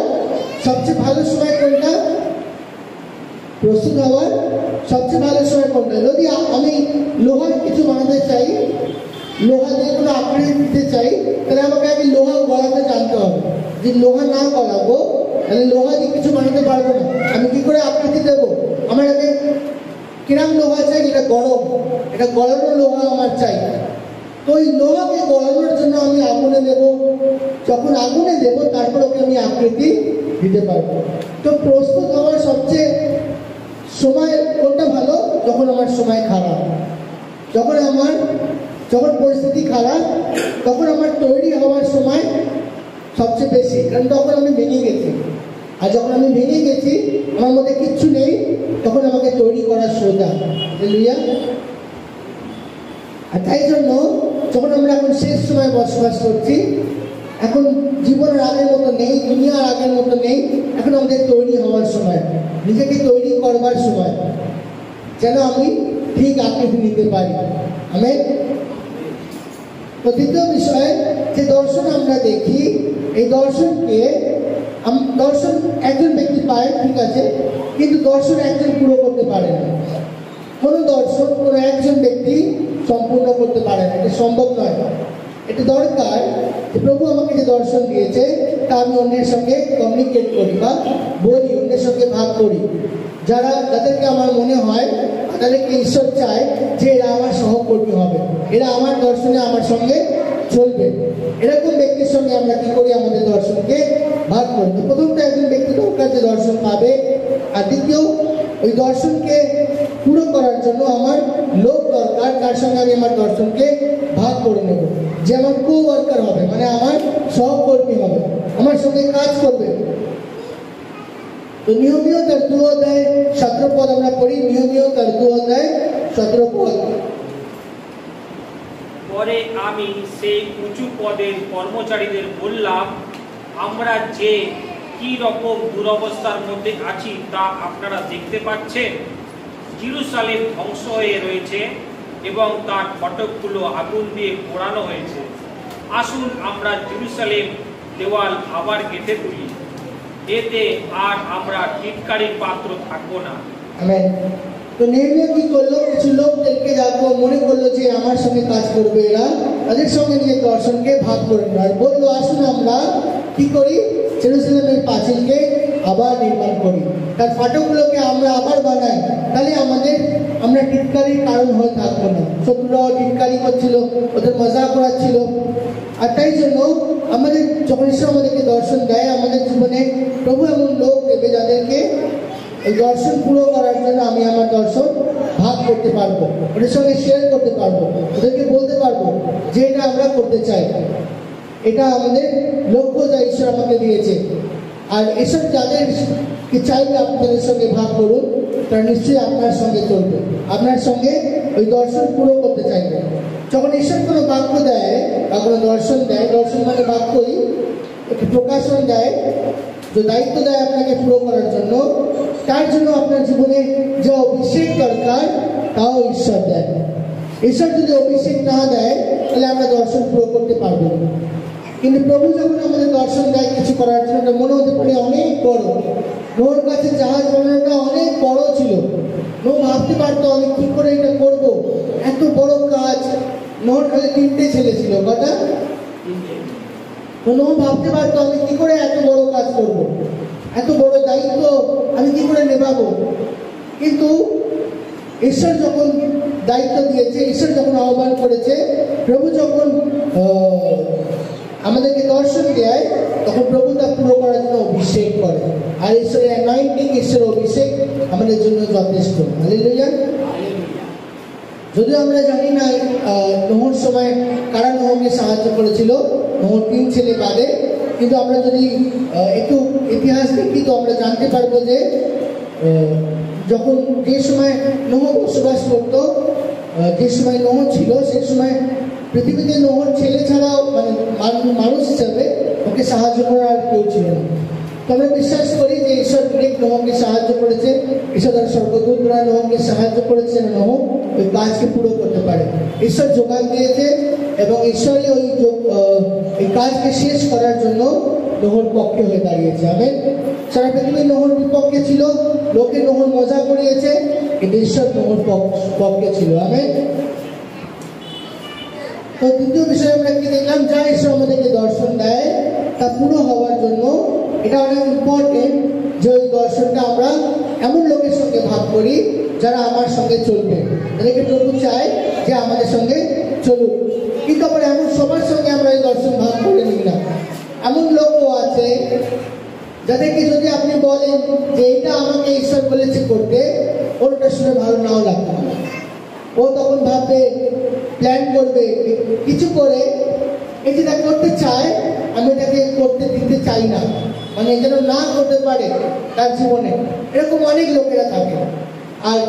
Speaker 1: সবচেয়ে ভালো সময় কোনটা? প্রস্তুত হওয়ার সবচেয়ে ভালো সময় কোনটা? যদি আমি লোহার কিছু বানাতে চাই লোহা দিয়ে কোনো আকৃতি দিতে চাই, তাহলে আমাকে আগে লোহা গলাতে জানতে হবে। যে লোহা না গলাবো তাহলে লোহা দিয়ে কিছু বানাতে পারবো না। আমি কি করে আকৃতি দেবো? আমার আগে কিরম লোহা চাই, এটা গরম, এটা গলানো লোহা আমার চাই। তো ওই লোহাকে গলানোর জন্য আমি আগুনে দেব, যখন আগুনে দেবো তারপর ওকে আমি আকৃতি দিতে পারবো। তো প্রস্তুত হওয়ার সবচেয়ে সময় কোনটা ভালো? যখন আমার সময় খারাপ, যখন পরিস্থিতি খারাপ, তখন আমার তৈরি হওয়ার সময় সবচেয়ে বেশি, কারণ তখন আমি ভেঙে গেছি। আর যখন আমি ভেঙে গেছি, আমার মধ্যে কিচ্ছু নেই, তখন আমাকে তৈরি করার সোজা। হালেলুয়া। আর তাই জন্য যখন আমরা এখন শেষ সময় বসবাস করছি, এখন জীবনের আগের মতো নেই, দুনিয়ার আগের মতো নেই, এখন আমাদের তৈরি হওয়ার সময়, নিজেকে তৈরি করবার সময়, যেন আমি ঠিক আকৃতি নিতে পারি। আমেন। তো দ্বিতীয় বিষয় যে দর্শন আমরা দেখি, এই দর্শনকে দর্শন একজন ব্যক্তি পায়, ঠিক আছে, কিন্তু দর্শন একজন পুরো করতে পারে না। কোনো দর্শন কোনো একজন ব্যক্তি সম্পূর্ণ করতে পারে না, এটা সম্ভব নয়। এটা দরকার যে প্রভু আমাকে যে দর্শন দিয়েছে তা আমি অন্যের সঙ্গে কমিউনিকেট করি বা বলি, অন্যের সঙ্গে ভাগ করি। যাদেরকে আমার মনে হয় তাদেরকে ঈশ্বর চায় যে এরা আমার সহকর্মী হবে, এরা আমার দর্শনে আমার সঙ্গে চলবে। এরকম ব্যক্তির সঙ্গে আমরা কি করি? আমাদের দর্শনকে ভাগ করি। প্রথমটা একজন ব্যক্তি দরকার যে দর্শন পাবে, আর দ্বিতীয় ওই দর্শনকে পুরো করার জন্য আমার লোক দরকার, তার সঙ্গে আমি আমার দর্শনকে ভাগ করে নেব। যে আমার কো ওয়ার্কার হবে, মানে আমার সহকর্মী হবে, আমার সঙ্গে কাজ করবে। তো নিয়মীয় তার 2 অধ্যায় 17 পদ আমরা পড়ি। নিয়মীয় তার 2 অধ্যায় 17 পদ।
Speaker 2: পরে আমি সেই উঁচু পদের কর্মচারীদের বললাম, আমরা যে কি রকম দুরবস্থার মধ্যে আছি তা আপনারা দেখতে পাচ্ছেন। জেরুজালেম ধ্বংস হয়ে রয়েছে এবং তার ফটকগুলো আগুন দিয়ে পোড়ানো হয়েছে। আসুন আমরা জেরুজালেম দেওয়াল আবার গেঁথে তুলি, এতে আর আমরা টিটকারির পাত্র থাকবো না।
Speaker 1: আমেন। তো নেহেমিয়া কি করলো? কিছু লোকদেরকে যাকে মনে করলো যে আমার সঙ্গে কাজ করবে, এরা তাদের সঙ্গে নিজের দর্শনকে ভাগ করে নিল আর বললো, আসুন আমরা কি করি? জেরুজালেমের পাঁচিলকে আবার নির্মাণ করি, তার ফাটকগুলোকে আমরা আবার বানাই, তাহলে আমরা টিটকারির কারণ হয়ে থাকবো না। শত্রুরাও টিটকারি করছিল, ওদের মজা করাচ্ছিল। আর তাই জন্য আমাদের যখন ঈশ্বর আমাদেরকে দর্শন দেয়, আমাদের জীবনে প্রভু এমন লোক দেবে যাদেরকে এই দর্শন পুরো করার জন্য আমি আমার দর্শন ভাগ করতে পারবো, ওদের সঙ্গে শেয়ার করতে পারবো, ওদেরকে বলতে পারবো যে এটা আমরা করতে চাই, এটা আমাদের লক্ষ্য যা ঈশ্বর আমাকে দিয়েছে। আর এসব যাদেরকে চাইবে আপনাদের সঙ্গে ভাগ করুন, তারা নিশ্চয়ই আপনার সঙ্গে চলবে, আপনার সঙ্গে ওই দর্শন পুরো করতে চাইবে। যখন ঈশ্বর কোনো বাক্য দেয় বা কোনো দর্শন দেয়, দর্শন মানে বাক্যই, একটি প্রকাশন দেয়, যে দায়িত্ব দেয় আপনাকে পুরো করার জন্য, তার জন্য আপনার জীবনে যে অভিষেক দরকার তাও ঈশ্বর দেয়। ঈশ্বর যদি অভিষেক না দেয় তাহলে আমরা দর্শন পুরো করতে পারবো না। কিন্তু প্রভু যখন আমাদের দর্শন দেয় কিছু করার জন্য, মনে হতে পারে অনেক বড়। নোর কাছে জাহাজ বানানোটা অনেক বড় ছিল, নো ভাবতে পারতো আমি কি করে এটা করবো, এত বড় কাজ। নোর খালি 3টে ছেলে ছিল, কটা? নো ভাবতে পারতো আমি কি করে এত বড় কাজ করবো, এত বড় দায়িত্ব আমি কি করে নেভাবো। কিন্তু ঈশ্বর যখন দায়িত্ব দিয়েছে, ঈশ্বর যখন আহ্বান করেছে, প্রভু যখন আমাদেরকে দর্শন দেয়, তখন প্রভু তা পুরো করার জন্য অভিষেক করে। আর ঈশ্বরের অ্যানয়েন্টিং, ঈশ্বরের অভিষেক আমাদের জন্য যথেষ্ট। হালেলুয়া। যদিও আমরা জানি না নোহর সময় কারা নোহকে সাহায্য করেছিল, নোহর 3 ছেলে বাদে, কিন্তু আমরা যদি একটু ইতিহাস দেখি তো আমরা জানতে পারবো যে যখন যে সময় নোহ বসবাস করতো, যে সময় নোহ ছিল, সে সময় পৃথিবীতে নোহর ছেলে ছাড়াও মানে মানুষ হিসাবে ওকে সাহায্য করার আর কেউ ছিল না। তো আমরা বিশ্বাস করি যে ঈশ্বর ডিরেক্ট নোহকে সাহায্য করেছে, ঈশ্বর তার স্বর্গদূতরা নোহকে সাহায্য করেছে, নোহ ওই কাজকে পুরো করতে পারে। ঈশ্বর যোগান দিয়েছে এবং ঈশ্বরই ওই কাজকে শেষ করার জন্য নোহর পক্ষে হয়ে দাঁড়িয়েছে। আমেন। সারা পৃথিবী নোহর বিপক্ষে ছিল, লোকে নোহর মজা করিয়েছে, কিন্তু ঈশ্বর নোহর পক্ষে ছিল। আমেন। তো দ্বিতীয় বিষয় আমরা কি দেখলাম, যা ঈশ্বর আমাদেরকে দর্শন দেয় তা পুরো হওয়ার জন্য এটা অনেক ইম্পর্টেন্ট যে ওই দর্শনটা আমরা এমন লোকের সঙ্গে ভাগ করি যারা আমার সঙ্গে চলবে, যাদেরকে প্রভু চায় যে আমাদের সঙ্গে চলুক। কিন্তু আবার এমন সবার সঙ্গে আমরা এই দর্শন ভাগ করে নিই না। এমন লোকও আছে যাদেরকে যদি আপনি বলেন যে এটা আমাকে ঈশ্বর বলেছে করতে, ওটা শুনে ভালো নাও লাগবে, ও তখন ভাববে, প্ল্যান করবে, কিছু করে এই যেটা করতে চায় আমি এটাকে করতে দিতে চাই না, মানে যেন না করতে পারে তার জীবনে। এরকম অনেক লোকেরা থাকে, আর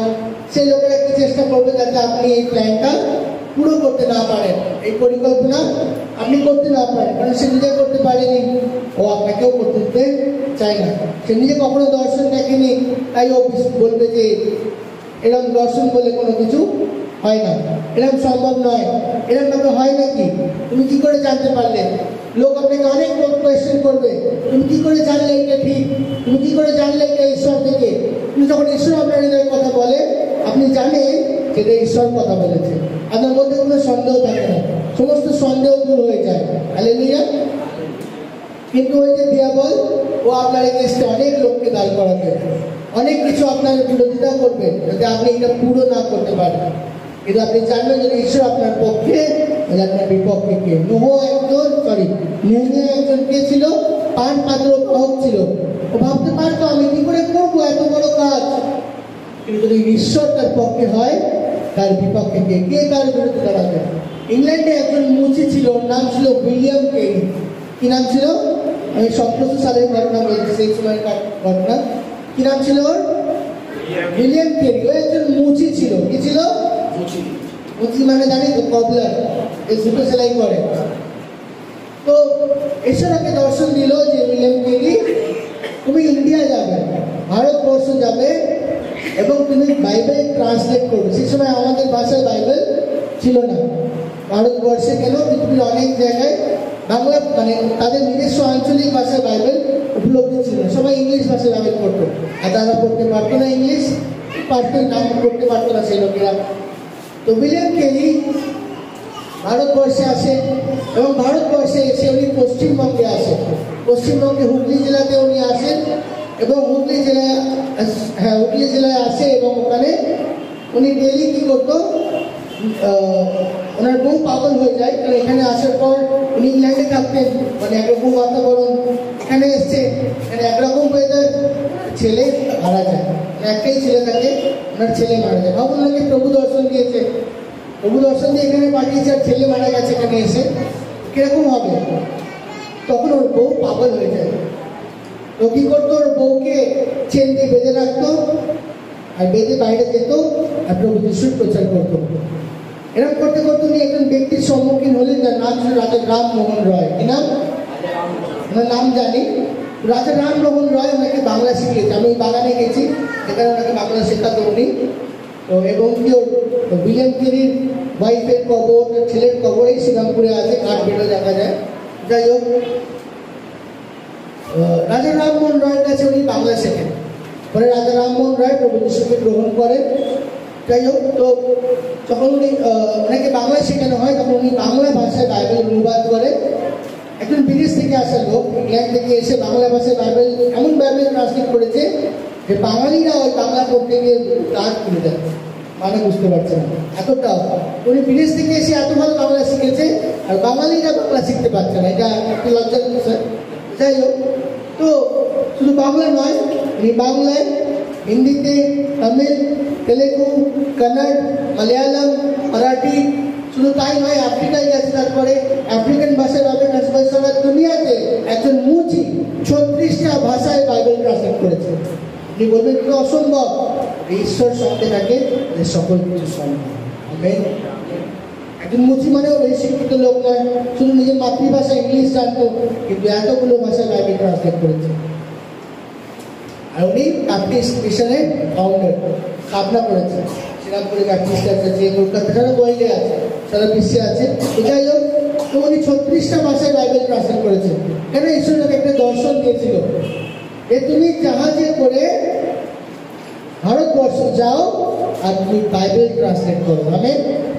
Speaker 1: সেই লোকেরা কি চেষ্টা করবে যাতে আপনি এই প্ল্যানটা পুরো করতে না পারেন, এই পরিকল্পনা আপনি করতে না পারেন, কারণ সে নিজে করতে পারেনি, ও আপনাকেও করতে দিতে চায় না। সে নিজে কখনো দর্শন দেখেনি, তাই ও বলবে যে এরকম দর্শন বলে কোনো কিছু হয় না, এরকম সম্ভব নয়, এরকম ভাবে হয় নাকি, তুমি কি করে জানতে পারলে? লোক আপনাকে অনেক কোয়েশ্চেন করবে, তুমি কি করে জানলে এটা ঠিক, তুমি কি করে জানলে এটা ঈশ্বর থেকে? কিন্তু যখন ঈশ্বর আপনার হৃদয়ের কথা বলে, আপনি জানেন যে এটা ঈশ্বর কথা বলেছে, আপনার মধ্যে কোনো সন্দেহ থাকে না, সমস্ত সন্দেহ দূর হয়ে যায়। হালেলুয়া। কিন্তু ওই যে দিয়াবল, ও আপনার এগেইনস্টে অনেক লোককে দাঁড় করাবে, অনেক কিছু আপনার বিরোধিতা করবে যাতে আপনি এটা পুরো না করতে পারেন। কিন্তু আপনি জানবেন যে ঈশ্বর আপনার পক্ষে, আপনার বিপক্ষে কে। নেহমিয়া একজন কে ছিল? পান পাত্র বাহক ছিল। ও ভাবতে পারতো আমি কি করে করবো এত বড় কাজ, কিন্তু যদি ঈশ্বর তার পক্ষে হয়, তার বিপক্ষে কে? কে তার বিরুদ্ধে দাঁড়াবে? ইংল্যান্ডে একজন মুচি ছিল, ওর নাম ছিল উইলিয়াম কেরি। কি নাম ছিল? আমি 1700 সালের ঘটনা বলছি, সেই সময়কার ঘটনা। কি নাম ছিল ওর? William Carey. ও একজন মুচি ছিল। কি ছিল? মুচি মানে জানি তো, কবলার, এই জুতো সেলাই করে। তো ঈশ্বর ওকে দর্শন দিল যে উইলিয়াম কেরি, তুমি ইন্ডিয়া যাবে, ভারতবর্ষ যাবে, এবং তুমি বাইবেল ট্রান্সলেট করবে। সেই সময় আমাদের ভাষায় বাইবেল ছিল না ভারতবর্ষে, কেন পৃথিবীর অনেক জায়গায় বাংলা মানে তাদের নিজস্ব আঞ্চলিক ভাষায় বাইবেল উপলব্ধ ছিল না, সবাই ইংলিশ ভাষায় বাইবেল পড়তো, আর তারা পড়তে পারতো না ইংলিশ, পারতো নাম পড়তে পারতো না সেই লোকেরা। তো উইলিয়াম কেরি ভারতবর্ষে আসে, এবং ভারতবর্ষে এসে উনি পশ্চিমবঙ্গে আসেন। পশ্চিমবঙ্গে হুগলি জেলাতে উনি আসেন, এবং হুগলি জেলায় আসে, এবং ওখানে উনি ডেইলি কি করতো, ওনার বউ পাগল হয়ে যায়, কারণ এখানে আসার পর উনি ইংল্যান্ডে থাকতেন, মানে একরকম বাতাবরণ, এখানে এসছে মানে একরকম ওয়েদার, ছেলে মারা যায়, একটাই ছেলে থাকে, ওনার ছেলে মারা যায়। ভাবুন, ওনাকে প্রভু দর্শন দিয়েছে, প্রভু দর্শন দিয়ে এখানে পাঠিয়েছে, আর ছেলে মারা গেছে এখানে এসে, কিরকম হবে? তখন ওর বউ পাগল হয়ে যায়। তো কি করতো, ওর বউকে চেন দিয়ে বেঁধে রাখতো, আর বেঁধে বাইরে যেত, আর প্রভু যিশুর প্রচার করতো। এরকম করতে করতে উনি একজন ব্যক্তির সম্মুখীন হলেন, যার নাম ছিল রাজা রামমোহন রয়। কি নাম? ওনার নাম জানি। রাজা রামমোহন রয় ওনাকে বাংলা শিখিয়েছে। আমি বাগানে গেছি, সেখানে ওনাকে বাংলা শেখাতো উনি। তো এবং কি উইলিয়াম কেরির ওয়াইফের কবর, তার ছেলের কবর এই শ্রীরামপুরে আছে, কাঠ বেড়ে দেখা যায়। যাই হোক, রাজা রামমোহন রয়ের কাছে উনি বাংলা শেখেন। পরে রাজা রামমোহন রায় প্রভু যিশুকে গ্রহণ করেন। যাই হোক, তো যখন উনি ওনাকে বাংলা শেখানো হয়, তখন উনি বাংলা ভাষায় বাইবেল অনুবাদ করে। একজন বিদেশ থেকে আসা লোক ইংল্যান্ড থেকে এসে বাংলা ভাষায় বাইবেল, এমন বাইবেল ট্রান্সলেট করেছে যে বাঙালিরা ওই বাংলা পড়তে গিয়ে দাঁত খুলে যাচ্ছে, মানে বুঝতে পারছে না এতটা। উনি বিদেশ থেকে এসে এত ভালো বাংলা শিখেছে, আর বাঙালিরা বাংলা শিখতে পারছে না, এটা একটু লজ্জার বিষয়। যাই হোক, তো শুধু বাংলা নয়, উনি বাংলায়, হিন্দিতে, তামিল, তেলেগু, কন্নড়, মালয়ালম, মারাঠি, শুধু তাই নয়, আফ্রিকায় গেছে, তারপরে আফ্রিকান ভাষায় বাইবেল ট্রান্সলেট, সারা দুনিয়াতে একজন মুচি 36টা ভাষায় বাইবেল ট্রান্সলেট করেছে। আপনি বলবেন কি অসম্ভব? ঈশ্বর সঙ্গে থাকে, সকল কিছু সম্ভব। আমেন। একজন মুচি মানেও বেশি শিক্ষিত লোক নয়, শুধু নিজের মাতৃভাষা ইংলিশ জানতো, কিন্তু এতগুলো ভাষায় বাইবেল ট্রান্সলেট করেছে। আর উনি ব্যাপটিস্ট মিশনের ফাউন্ডার, স্থাপনা করেছেন। শ্রীরামপুরে ব্যাপটিস্ট আছে, যে কলকাতা, সারা ওয়ার্ল্ডে আছে, সারা বিশ্বে আছে। যাই হোক, তো উনি 36টা ভাষায় বাইবেল ট্রান্সলেট করেছেন। কেন? ঈশ্বর তাকে একটা দর্শন দিয়েছিল যে তুমি জাহাজে করে ভারতবর্ষ যাও আর তুমি বাইবেল ট্রান্সলেট করো।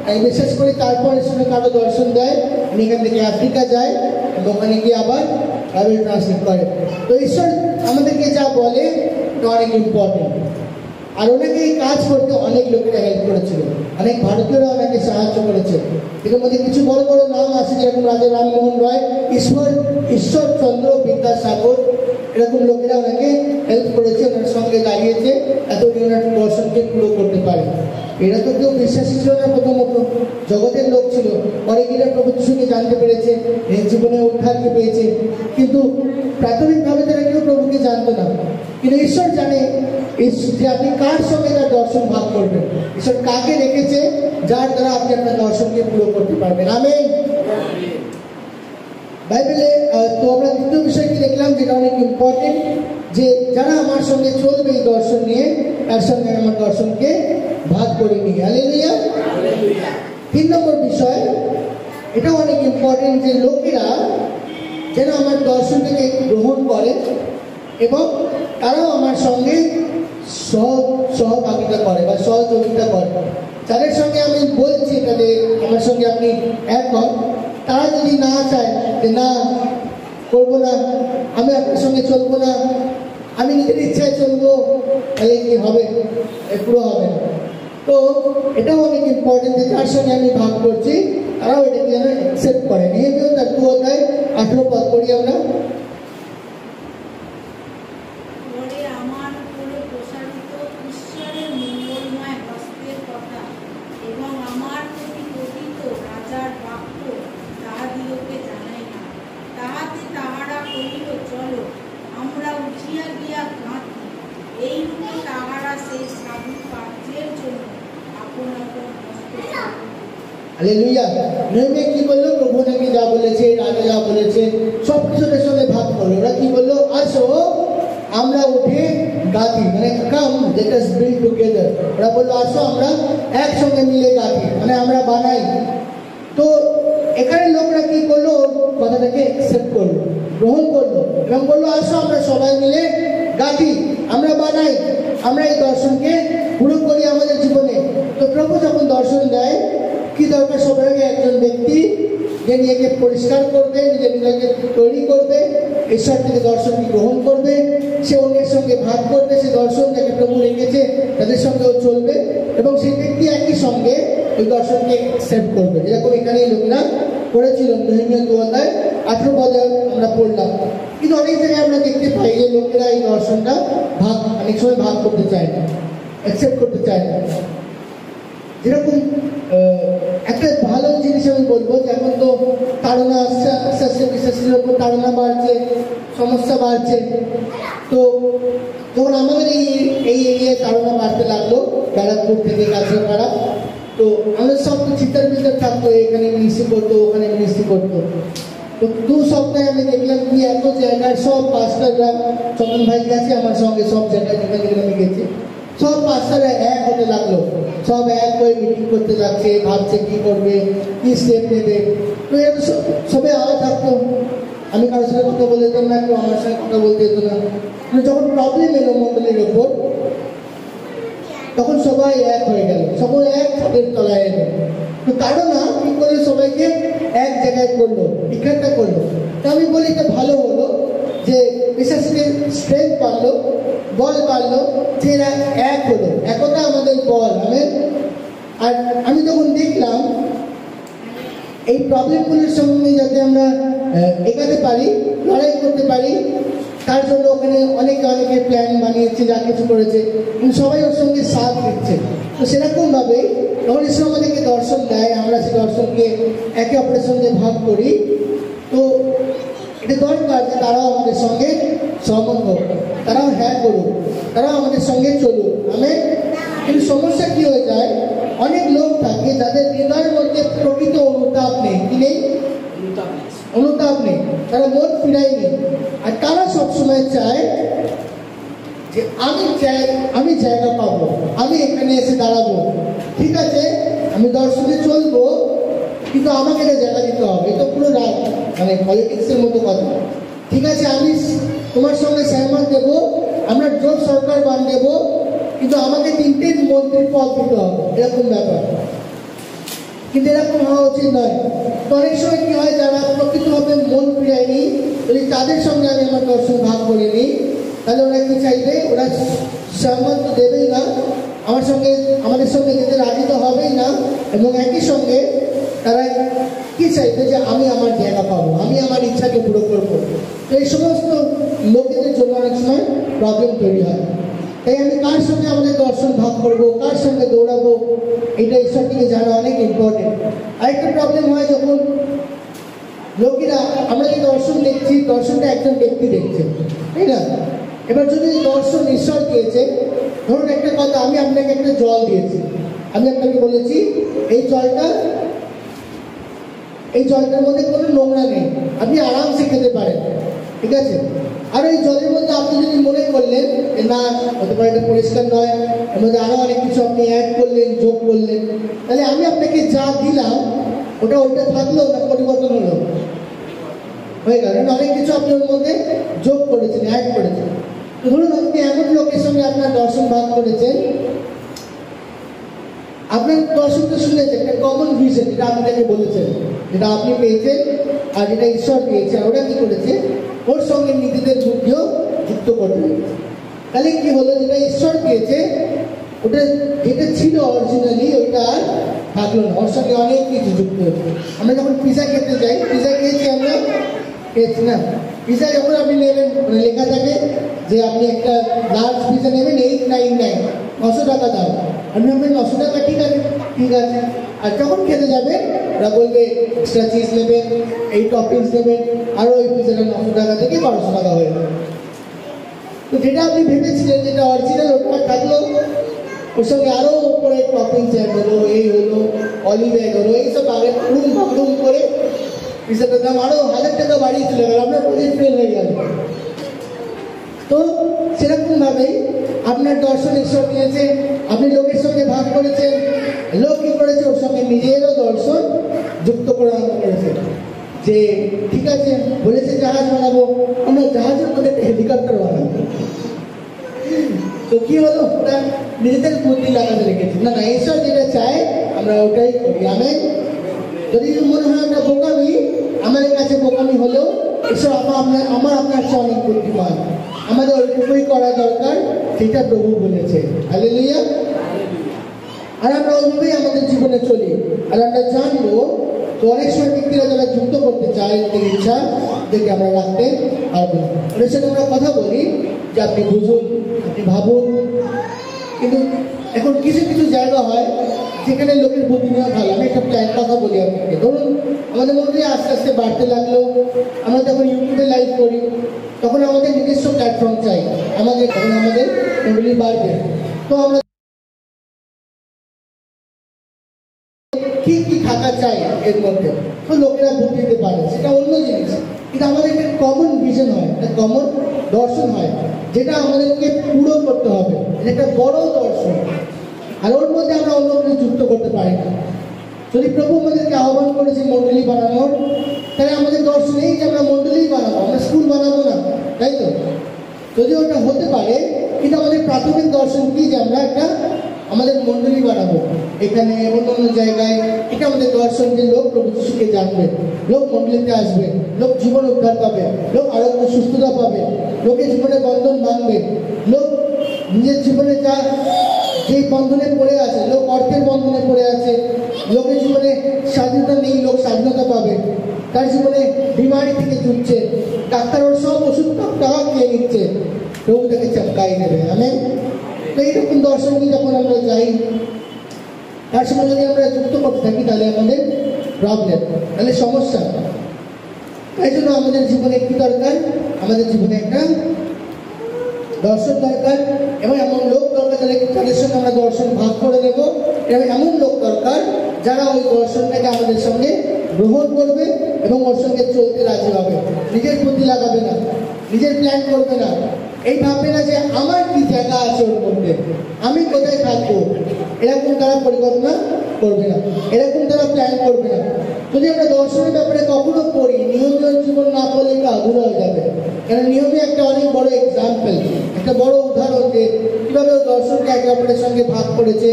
Speaker 1: আমি বিশেষ করি তারপর শুনে কারো দর্শন দেয়, এখান থেকে আফ্রিকা যায়, ওখানে গিয়ে আবার বাইবেল ট্রান্সলেট করে। তো ঈশ্বর আমাদেরকে যা বলে এটা অনেক ইম্পর্টেন্ট। আর ওনাকে এই কাজ করতে অনেক লোকেরা হেল্প করেছিল, অনেক ভারতীয়রা ওনাকে সাহায্য করেছে। এর মধ্যে কিছু বড় বড় নাম আছে, যেরকম রাজা রামমোহন রায়, ঈশ্বরচন্দ্র বিদ্যাসাগর, এরকম লোকেরা ওনাকে হেল্প করেছে, ওনার সঙ্গে দাঁড়িয়েছে, এত ওনার দর্শনকে পুরো করতে পারে। এরা তো কেউ বিশ্বাসী ছিল না, প্রথমত জগতের লোক ছিল, পরে গিয়ে প্রভু যিশুকে জানতে পেরেছে, এই জীবনে উদ্ধারকে পেয়েছে, কিন্তু প্রাথমিকভাবে তারা কেউ প্রভুকে জানতো না। কিন্তু ঈশ্বর জানে যে আপনি কার সঙ্গে তার দর্শন ভাগ করবেন, ঈশ্বর কাকে রেখেছে যার দ্বারা আপনি আপনার দর্শনকে পুরো করতে পারবেন। আমেন। বাইবেলে তো আমরা দ্বিতীয় বিষয় কি দেখলাম, যেটা অনেক ইম্পর্টেন্ট, যে যারা আমার সঙ্গে চলবে এই দর্শন নিয়ে, তার সঙ্গে আমার দর্শনকে ভাগ করে নিই। হালেলুয়া। 3 নম্বর বিষয়, এটা অনেক ইম্পর্টেন্ট, যে লোকেরা যেন আমার দর্শনটাকে গ্রহণ করে এবং তারাও আমার সঙ্গে সহভাগিতা করে বা সহযোগিতা করে। যাদের সঙ্গে আমি বলছি তাদের আমার সঙ্গে আপনি এক হন, তারা যদি না চায় যে না করবো না, আমি আপনার সঙ্গে চলবো না, আমি নিজের ইচ্ছায় চলবো, তাহলে কি হবে? পুরো হবে না। তো এটাও অনেক ইম্পর্টেন্ট, যে যার সঙ্গে আমি ভাগ করছি তারাও এটাকে যেন অ্যাকসেপ্ট করে। নিহমিও তার 2 অধ্যায় 18 পদ করি আমরা। হালেলুয়া। নেহেমিয়া কি বললো? প্রভু নাকি যা বলেছে, রাজা যা বলেছে সব কিছুদের সঙ্গে ভাগ করলো। ওরা কি বললো? আসো আমরা উঠে গাঁথি, মানে কাম লেট আস বিল্ড টুগেদার। ওরা বললো আসো আমরা একসঙ্গে মিলে গাঁথি, মানে আমরা বানাই। তো এখানে লোকরা কি করলো? কথাটাকে অ্যাকসেপ্ট করলো, গ্রহণ করলো এবং বললো আসো আমরা সবাই মিলে গাঁথি, আমরা বানাই, আমরা এই দর্শনকে পুরো করি আমাদের জীবনে। তো প্রভু যখন দর্শন দেয়, কি দরকার? সবার আগে একজন ব্যক্তি যে নিজেকে পরিষ্কার করবে, নিজেকে তৈরি করবে, ঈশ্বর থেকে দর্শনকে গ্রহণ করবে, সে অন্যের সঙ্গে ভাগ করবে, সে দর্শন যাকে প্রভু রেখেছে তাদের সঙ্গেও চলবে এবং সেই ব্যক্তি একই সঙ্গে ওই দর্শনকে অ্যাকসেপ্ট করবে। যেরকম এখানে লোকেরা করেছিল। নেহেমিয়া 2 অধ্যায় 18 পদে আমরা পড়লাম। কিন্তু অনেক জায়গায় আমরা দেখতে পাই যে লোকেরা এই দর্শনটা অনেক সময় ভাগ করতে চায় না, অ্যাকসেপ্ট করতে চায় না। যেরকম একটা ভালো জিনিস আমি বলবো, যে এখন তো তাড়না আসছে, আস্তে আস্তে বিশ্বাসীর ওপর তাড়না বাড়ছে, সমস্যা বাড়ছে। তো যখন আমাদের এই এরিয়ায় তাড়না বাড়তে লাগলো, ব্যারাকপুর থেকে কাছড়াপাড়া, তো আমাদের সব তো চিত্তার ভিতর থাকতো, এখানে মিনিস্ট্রি করতো, ওখানে মিনিস্ট্রি করতো। তো 2 সপ্তাহে আমি দেখলাম কি এত জায়গার সব পাস্টাররা, চন্দন ভাই গেছে আমার সঙ্গে, সব জায়গায় যেখানে যেখানে আমি গেছি, সব পাস্টাররা এক হতে লাগলো, সব এক হয়ে মিটিং করতে লাগছে, ভাবছে কি করবে, কি স্টেপ নেবে। তো এত সবাই আলাদা থাকতো, আমি কারোর সঙ্গে কথা বলতে যেতাম না, কেউ আমার সঙ্গে কথা বলতে যেত না। যখন প্রবলেম এলো মন্ডলীর ওপর, তখন সবাই এক হয়ে গেল, সবাই এক ছাদের তলায় এলো। তো তাড়না কি করলো? সবাইকে এক জায়গায় করলো, এখানটা করলো। তো আমি বলি এটা ভালো হলো, যে বিশ্বাসীদের স্ট্রেংথ বাড়লো, বল বাড়লো, যে এরা এক হলো, একতা আমাদের বল। আর আমি তখন দেখলাম এই প্রবলেমগুলোর সঙ্গে যাতে আমরা এগাতে পারি, লড়াই করতে পারি, তার জন্য ওখানে অনেকে প্ল্যান বানিয়েছে, যা কিছু করেছে, কিন্তু সবাই ওর সঙ্গে সাথ দিচ্ছে। তো সেরকমভাবে যখন ঈশ্বর আমাদেরকে দর্শন দেয়, আমরা সেই দর্শনকে একে অপরের সঙ্গে ভাগ করি। তো এটা দরকার যে তারাও আমাদের সঙ্গে সহমত হোক, তারাও হ্যাঁ করুক, তারাও আমাদের সঙ্গে চলুক। কিন্তু সমস্যা কি হয়ে যায়? অনেক লোক থাকে যাদের হৃদয়ের মধ্যে প্রকৃত অনুতাপ নেই। কি নেই? অনুতাপ নেই, তারা মন ফিরায়নি। আর তারা সবসময় চায় যে আমি জায়গা পাবো, আমি এখানে এসে দাঁড়াবো, ঠিক আছে আমি দর্শনে চলবো, কিন্তু আমাকে এটা জায়গা দিতে হবে। এটা পুরো মানে পলিটিক্সের মতো কথা। ঠিক আছে আমি তোমার সঙ্গে সহমত দেবো, আমরা জোট সরকার বান দেবো, কিন্তু আমাকে 3টে মন্ত্রীর পদ দিতে হবে, এরকম ব্যাপার। কিন্তু এরকম হওয়া উচিত নয়। তো অনেক সময় কি হয়, যারা প্রকৃতভাবে মন ফিরায়নি, যদি তাদের সঙ্গে আমি আমার দর্শন ভাগ করে নিই, তাহলে ওরা কি চাইবে, ওরা সম্মান তো দেবেই না, আমাদের সঙ্গে যেতে রাজি তো হবেই না, এবং একই সঙ্গে তারা কি চাইবে যে আমি আমার জায়গা পাবো, আমি আমার ইচ্ছাকে পুরো করবো। তো এই সমস্ত লোকেদের জন্য অনেক সময় প্রবলেম তৈরি হয়। তাই আমি কার সঙ্গে আমাদের দর্শন ভাগ করবো, কার সঙ্গে দৌড়াবো, এটা ঈশ্বরটিকে জানা অনেক ইম্পর্টেন্ট। আরেকটা প্রবলেম হয় যখন লোকেরা, আমরা যে দর্শন দেখছি, দর্শনটা একজন ব্যক্তি দেখছে, তাই না? এবার যদি দর্শন ঈশ্বর দিয়েছে, ধরুন একটা কথা, আমি আপনাকে একটা জল দিয়েছি, আমি আপনাকে বলেছি এই জলটার মধ্যে কোনো নোংরা নেই, আপনি আরামসে খেতে পারেন, ঠিক আছে? আর এই জলের মধ্যে আপনি যদি মনে করলেন না হতে পারে এটা পরিষ্কার নয়, এর মধ্যে আরো অনেক কিছু আপনি অ্যাড করলেন, যোগ করলেন, তাহলে আমি আপনাকে যা দিলাম ওটা থাকলো না পরিবর্তন হলো, হয়ে গেল। অনেক কিছু আপনি ওর মধ্যে যোগ করেছেন, অ্যাড করেছেন। ধরুন আপনি এমন লোকের সঙ্গে আপনার দর্শন ভাগ করেছেন, আপনার দর্শনটা শুনেছে একটা কমন ভিশন, যেটা আপনাকে বলেছেন, যেটা আপনি পেয়েছেন আর যেটা ঈশ্বর পেয়েছে, আর ওরা কি করেছে, ওর সঙ্গে নিজেদের বুদ্ধিও যুক্ত করবে। তাহলে কি হলো, যেটা ঈশ্বর পেয়েছে ওটা যেটা ছিল অরিজিনালি ওইটা আর থাকলো না, ওর সঙ্গে অনেক কিছু যুক্ত হচ্ছে। আমরা যখন পিজা খেতে যাই, পিজা খেয়েছি আমরা, খেয়েছি না? পিজা যখন আপনি নেবেন, লেখা থাকে যে আপনি একটা লার্জ পিজা নেবেন 899, 900 টাকা দাম। আপনি ভাববেন 900 টাকা, ঠিক আছে, ঠিক আছে। আর যখন খেতে যাবেন ওরা বলবে এক্সট্রা চিজ নেবেন, এই টপিংস নেবেন, আরও ওই পিজাটা 900 টাকা থেকে 1200 টাকা হয়ে যাবে। তো যেটা আপনি ভেবেছিলেন যেটা অরিজিনাল, ওটা থাকলো, ওর সঙ্গে আরও উপরে টপিংস অ্যাড হলো, এই হলো, অলিভ অ্যাড হলো, এইসব আগে রুম করে পিজাটার দাম আরও 1000 টাকা বাড়িয়ে চলে গেল, আপনার প্রজেক্ট ফেল হয়ে গেল। তো সেরকমভাবেই আপনার দর্শন ঈশ্বর দিয়েছে, আপনি লোকের সঙ্গে ভাগ করেছেন, লোক কি করেছে, ওর সঙ্গে নিজেরও দর্শন যুক্ত করে করেছে। যে ঠিক আছে, বলেছে জাহাজ বানাবো, আমরা জাহাজের মধ্যে একটা হেলিকপ্টার বানাবো। তো কি হলো, ওরা নিজেদের বুদ্ধি লাগাতে রেখেছে। না, ঈশ্বর যেটা চায় আমরা ওটাই করি। যদি মনে হয় আমরা বোকামি, আমাদের কাছে বোকামি হলেও ঈশ্বর আমার আপনার চেয়ে অনেক বুদ্ধিমান, আমাদের ওইটুকুই করা দরকার, সেটা প্রভু বলেছে। হালেলুয়া। আর আমরা ওইভাবেই আমাদের জীবনে চলি। আর আমরা জানবো, তো অনেক সময় ব্যক্তিরা যারা যুক্ত করতে চায় তাদের ইচ্ছা দেখে আমরা রাখতে পারবো না। ওদের সাথে আমরা কথা বলি যে আপনি বুঝুন, আপনি ভাবুন, কিন্তু এখন কিছু কিছু জায়গা হয় যেখানে লোকের বুদ্ধি নেওয়া ভালো। আমি একটা কথা বলি আপনাকে, ধরুন আমাদের মধ্যে আস্তে আস্তে বাড়তে লাগলো, আমরা যখন ইউটিউবে লাইভ করি তখন আমাদের নিজস্ব প্ল্যাটফর্ম চাই, তখন আমাদের মন্ডলী বাড়বে। তো আমরা কি কি থাকা চাই এর মধ্যে, তো লোকেরা বুদ্ধি দিতে পারে, সেটা অন্য জিনিস। কিন্তু আমাদের একটা কমন ভিশন হয়, একটা কমন দর্শন হয়, যেটা আমাদেরকে পুরো করতে হবে, একটা বড় দর্শন। আর ওর মধ্যে আমরা অন্য কিছু যুক্ত করতে পারি না। যদি প্রভু আমাদেরকে আহ্বান করেছে মন্ডলী বানানোর, তাহলে আমাদের দর্শন এই যে আমরা মন্ডলী বানাবো, আমরা স্কুল বানাবো না, তাই তো? যদি ওটা হতে পারে, কিন্তু আমাদের প্রাথমিক দর্শন কি, যে আমরা আমাদের মন্ডলী বানাবো এখানে, অন্য অন্য জায়গায়। এটা আমাদের দর্শন, যে লোক প্রভু যিশুকে জানবে, লোক মন্ডলীতে আসবে, লোক জীবন উদ্ধার পাবে, লোক আরোগ্য সুস্থতা পাবে, লোকের জীবনে বন্ধন ভাঙবে, লোক নিজের জীবনে যে বন্ধনে পড়ে আছে, লোক অর্থের বন্ধনে পড়ে আছে, লোকের জীবনে স্বাধীনতা নেই, লোক স্বাধীনতা পাবে। তার জীবনে বিমারি থেকে জুটছে, ডাক্তার ওর সব ওষুধ টাকা খেয়ে নিচ্ছে, প্রভু তাকে চাপকাই নেবে। আমেন। তো এইরকম দর্শন নিয়ে যখন আমরা যাই, তার সঙ্গে যদি আমরা যুক্ত করতে থাকি, তাহলে আমাদের প্রবলেম, তাহলে সমস্যা। তাই জন্য আমাদের জীবনে কি দরকার, আমাদের জীবনে একটা দর্শন দরকার, এবং এমন লোক দরকার তাদের সঙ্গে আমরা দর্শন ভাগ করে নেব, এবং এমন লোক দরকার যারা ওই দর্শনটাকে আমাদের সঙ্গে গ্রহণ করবে এবং ওর সঙ্গে চলতে রাজি হবে, নিজের বুদ্ধি লাগাবে না, নিজের প্ল্যান করবে না, এই ভাববে না যে আমার কি জায়গা আছে ওর মধ্যে, আমি কোথায় থাকবো, এরকম তারা পরিকল্পনা করবে না, এরকম তারা প্ল্যান করবে না। যদি আমরা দর্শনের ব্যাপারে কখনো পড়ি, নিয়মীয় জীবন না করলে এটা আধুরা হয়ে যাবে। কারণ নিয়মে একটা অনেক বড় এক্সাম্পল, একটা বড় উদাহরণ যে কীভাবে দর্শনকে একে অপরের সঙ্গে ভাগ করেছে।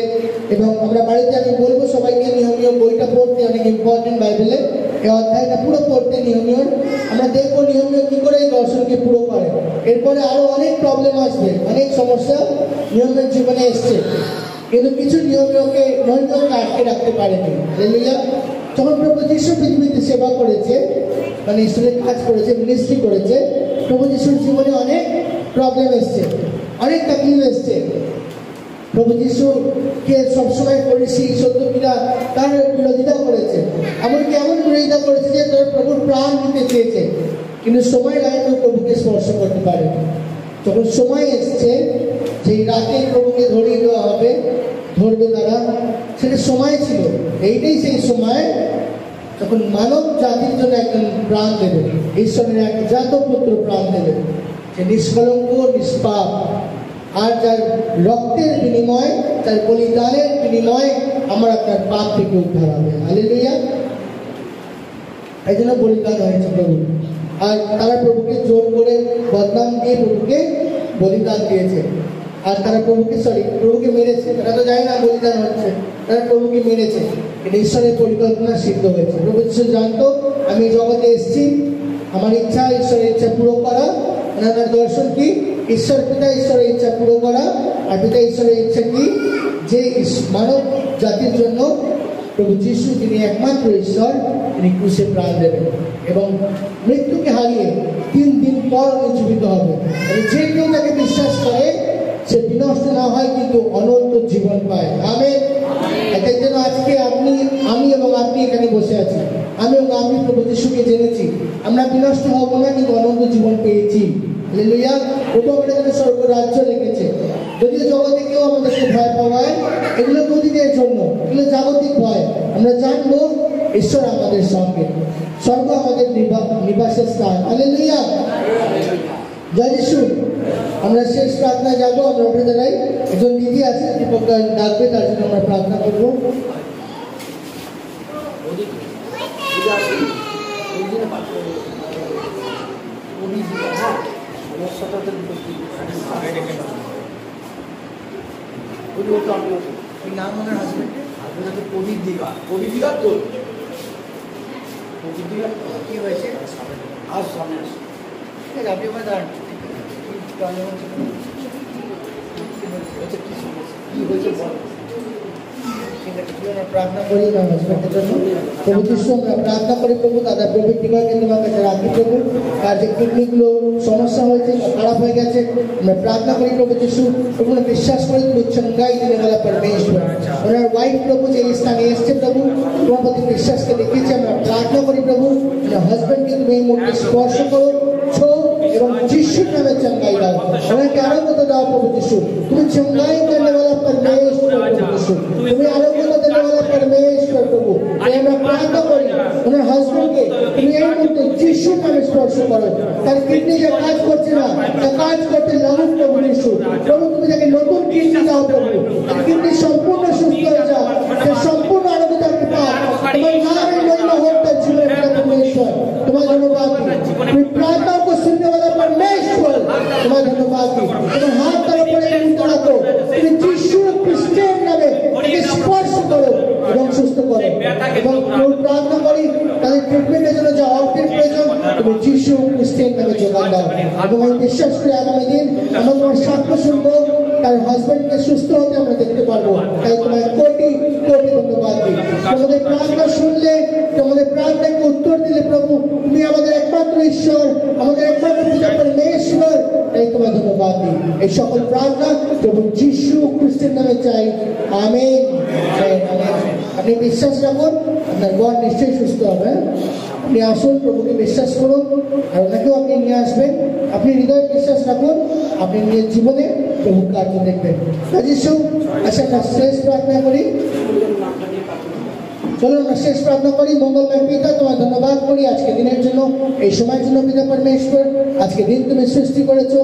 Speaker 1: এবং আমরা বাড়িতে আমি বলবো সবাইকে নিয়মীয় বইটা পড়তে, অনেক ইম্পর্টেন্ট বাইবেলে এই অধ্যায়টা পুরো পড়তে নিয়মীয়। আমরা দেখবো নিয়মীয় কী করে এই দর্শনকে পুরো করে। এরপরে আরও অনেক প্রবলেম আসবে, অনেক সমস্যা নিয়মের জীবনে এসছে, কিন্তু কিছু নিয়মীয়কে আটকে রাখতে পারেনি। হালেলুয়া। যখন প্রভু যীশু পৃথিবীতে সেবা করেছে, মানে ঈশ্বরের কাজ করেছে, মিনিস্ট্রি করেছে, প্রভু যীশুর জীবনে অনেক প্রবলেম এসছে, অনেক তাকলিফ এসছে। প্রভু যীশুকে সবসময় ফরিসি সদ্যপীরা তার বিরোধিতা করেছে, এমনকি এমন বিরোধিতা করেছে যে তার প্রভুর প্রাণ দিতে চেয়েছে, কিন্তু সময় লাগলো প্রভুকে স্পর্শ করতে পারে। যখন সময় এসছে সেই রাতে প্রভুকে ধরিয়ে দেওয়া হবে, ধরবে তারা, সেটা সময় ছিল। এইটাই সেই সময় যখন মানব জাতির জন্য একজন প্রাণ দেবে, ঈশ্বরের এক জাতপুত্র প্রাণ দেবে, সে নিষ্কলঙ্ক নিষ্পাপ, আর যার রক্তের বিনিময়, তার বলিদানের বিনিময় আমার আপনার পাপ থেকে উদ্ধার হবে। হালেলুয়া। এই জন্য বলিদান হয়েছে প্রভু। আর তারা প্রভুকে জোর করে বদনাম দিয়ে প্রভুকে বলিদান দিয়েছে, আর তারা প্রভুকে মেরেছে। তারা তো জানে না বলিদান হচ্ছে, তারা প্রভুকে মেরেছে। কিন্তু ঈশ্বরের পরিকল্পনা সিদ্ধ হয়েছে। প্রভু ঈশ্বর জানতো আমি জগতে এসেছি, আমার ইচ্ছা ঈশ্বরের ইচ্ছা পুরো করা। ওনার দর্শন কি? ঈশ্বর পিতা ঈশ্বরের ইচ্ছা পুরো করা, আর পিতা ঈশ্বরের ইচ্ছা কি? যে মানব জাতির জন্য প্রভু যীশু, তিনি একমাত্র ঈশ্বর, তিনি ক্রুশে প্রাণ দেবেন এবং মৃত্যুকে হারিয়ে 3 দিন পর জীবিত হবে। যে কেউ তাকে বিশ্বাস করে সে বিনষ্ট না হয়, কিন্তু অনন্ত জীবন পায়। আমেন। এটার জন্য আজকে আমি এবং আপনি এখানে বসে আছি। আমি এবং আপনি প্রভু যীশুকে জেনেছি, আমরা বিনষ্ট হব না, কিন্তু অনন্ত জীবন পেয়েছি। হালেলুয়া। প্রভু আমাদের জন্য স্বর্গ রাজ্য রেখেছে। যদিও জগতে কেউ আমাদেরকে ভয় পাওয়ায়, এগুলো নদীদের জন্য, এগুলো জাগতিক ভয়। আমরা জানবো ঈশ্বর আমাদের সঙ্গে, স্বর্গ আমাদের নিবাসের স্থান। হালেলুয়া। জয় যিশু। আমরা শেষ প্রার্থনায় যাবো। আমরা উঠে দাঁড়াই। একজন দিদি আছে, দীপক ডাকবে, তার জন্য আমরা প্রার্থনা করবো। নাম ওনার হাজবেন্ড প্রদীপ দিঘা। প্রদীপ দিঘা তো প্রদীপ দিঘা কি হয়েছে? আজ সামনে আসে, ঠিক আছে, আপনি আমার দাঁড়ান। কি হয়েছে বল। ঠিক আছে, আমরা প্রার্থনা করি আমার হাজবেন্ডের জন্য। প্রভু যীশু, আমরা প্রার্থনা করি প্রভু, দাদা প্রদীপ দিঘাকে তোমার কাছে রাখি প্রভু। তার যে কিডনিগুলো সমস্যা হয়েছে, খারাপ হয়ে গেছে, আমরা প্রার্থনা করি প্রভু যীশু। প্রভু বিশ্বাস করি তুমি চঙ্গাই দিনে বলা পরমেশ্বর। ওনার ওয়াইফ প্রভু যে স্থানে এসছে প্রভু, তোমার প্রতি বিশ্বাসকে দেখিয়েছে। আমরা প্রার্থনা করি প্রভু, হাজবেন্ডকে তুমি এই মুহূর্তে স্পর্শ করো, ছো এবং যিশুর নামে চঙ্গাই দাও। ওনাকে আরোগ্য দাও প্রভু যীশু। তুমি চঙ্গাই করনে वाला परमेश्वर प्रभु यीशु, তুমি আরোগ্য দেনে वाला परमेश्वर प्रभु। আমরা প্রার্থনা করি ওনার হাজবেন্ডকে তুমি এই মুহূর্তে যিশুর নামে স্পর্শ করো। তার কিডনি যে কাজ করছে না, তা কাজ করতে লাগুক প্রভু যীশু। প্রভু তুমি তাকে নতুন কিডনি দাও প্রভু, তার কিডনি সম্পূর্ণ সুস্থ হয়ে যাও, সে সম্পূর্ণ আরোগ্য তাকে পাও। তোমার নামে মহিমা হোক তার জীবনে परमेश्वर। তোমার ধন্যবাদ। তুমি প্রার্থনা को सुनने वाला परमेश्वर, তোমার ধন্যবাদ। তোমার হাত তার উপরে উঠে রাখো, তুমি যিশু খ্রিস্টের নামে তাকে স্পর্শ করো এবং সুস্থ করো। এবং প্রার্থনা করি তাদের ট্রিটমেন্টের জন্য যা অর্থের প্রয়োজন তুমি যিশু খ্রিস্টের নামে যোগান দাও। এবং আমি বিশ্বাস করি আগামী দিন আমরা তোমার সাক্ষ্য শুনবো, তার হাজবেন্ডকে সুস্থ হতে আমরা দেখতে পারবো। তাই তোমায় কোটি কোটি ধন্যবাদ দিই। তোমাদের প্রার্থনা শুনলে, তোমাদের প্রার্থনাকে উত্তর দিলে প্রভু, তুমি আমাদের একমাত্র ঈশ্বর, আমাদের একমাত্র পিতা পরমেশ্বর। তাই তোমায় ধন্যবাদ দিই। এই সকল প্রার্থনা প্রভু যিশু খ্রিস্টের নামে চাই। আমেন। আপনি বিশ্বাস রাখুন, আপনার বর নিশ্চয়ই সুস্থ হবে। আপনি আসুন, প্রভুকে বিশ্বাস করুন, আর ওনাকেও আপনি নিয়ে আসবেন। আপনি হৃদয়ে বিশ্বাস রাখুন, আপনি নিজের জীবনে প্রভু কার্য দেখবেন। যিশু, আচ্ছা আমরা শেষ প্রার্থনা করি। চলো আমরা শেষ প্রার্থনা করি। মঙ্গলময় পিতা, তোমার ধন্যবাদ করি আজকে দিনের জন্য, এই সময়ের জন্য। পিতা পরমেশ্বর, আজকে দিন তুমি সৃষ্টি করেছো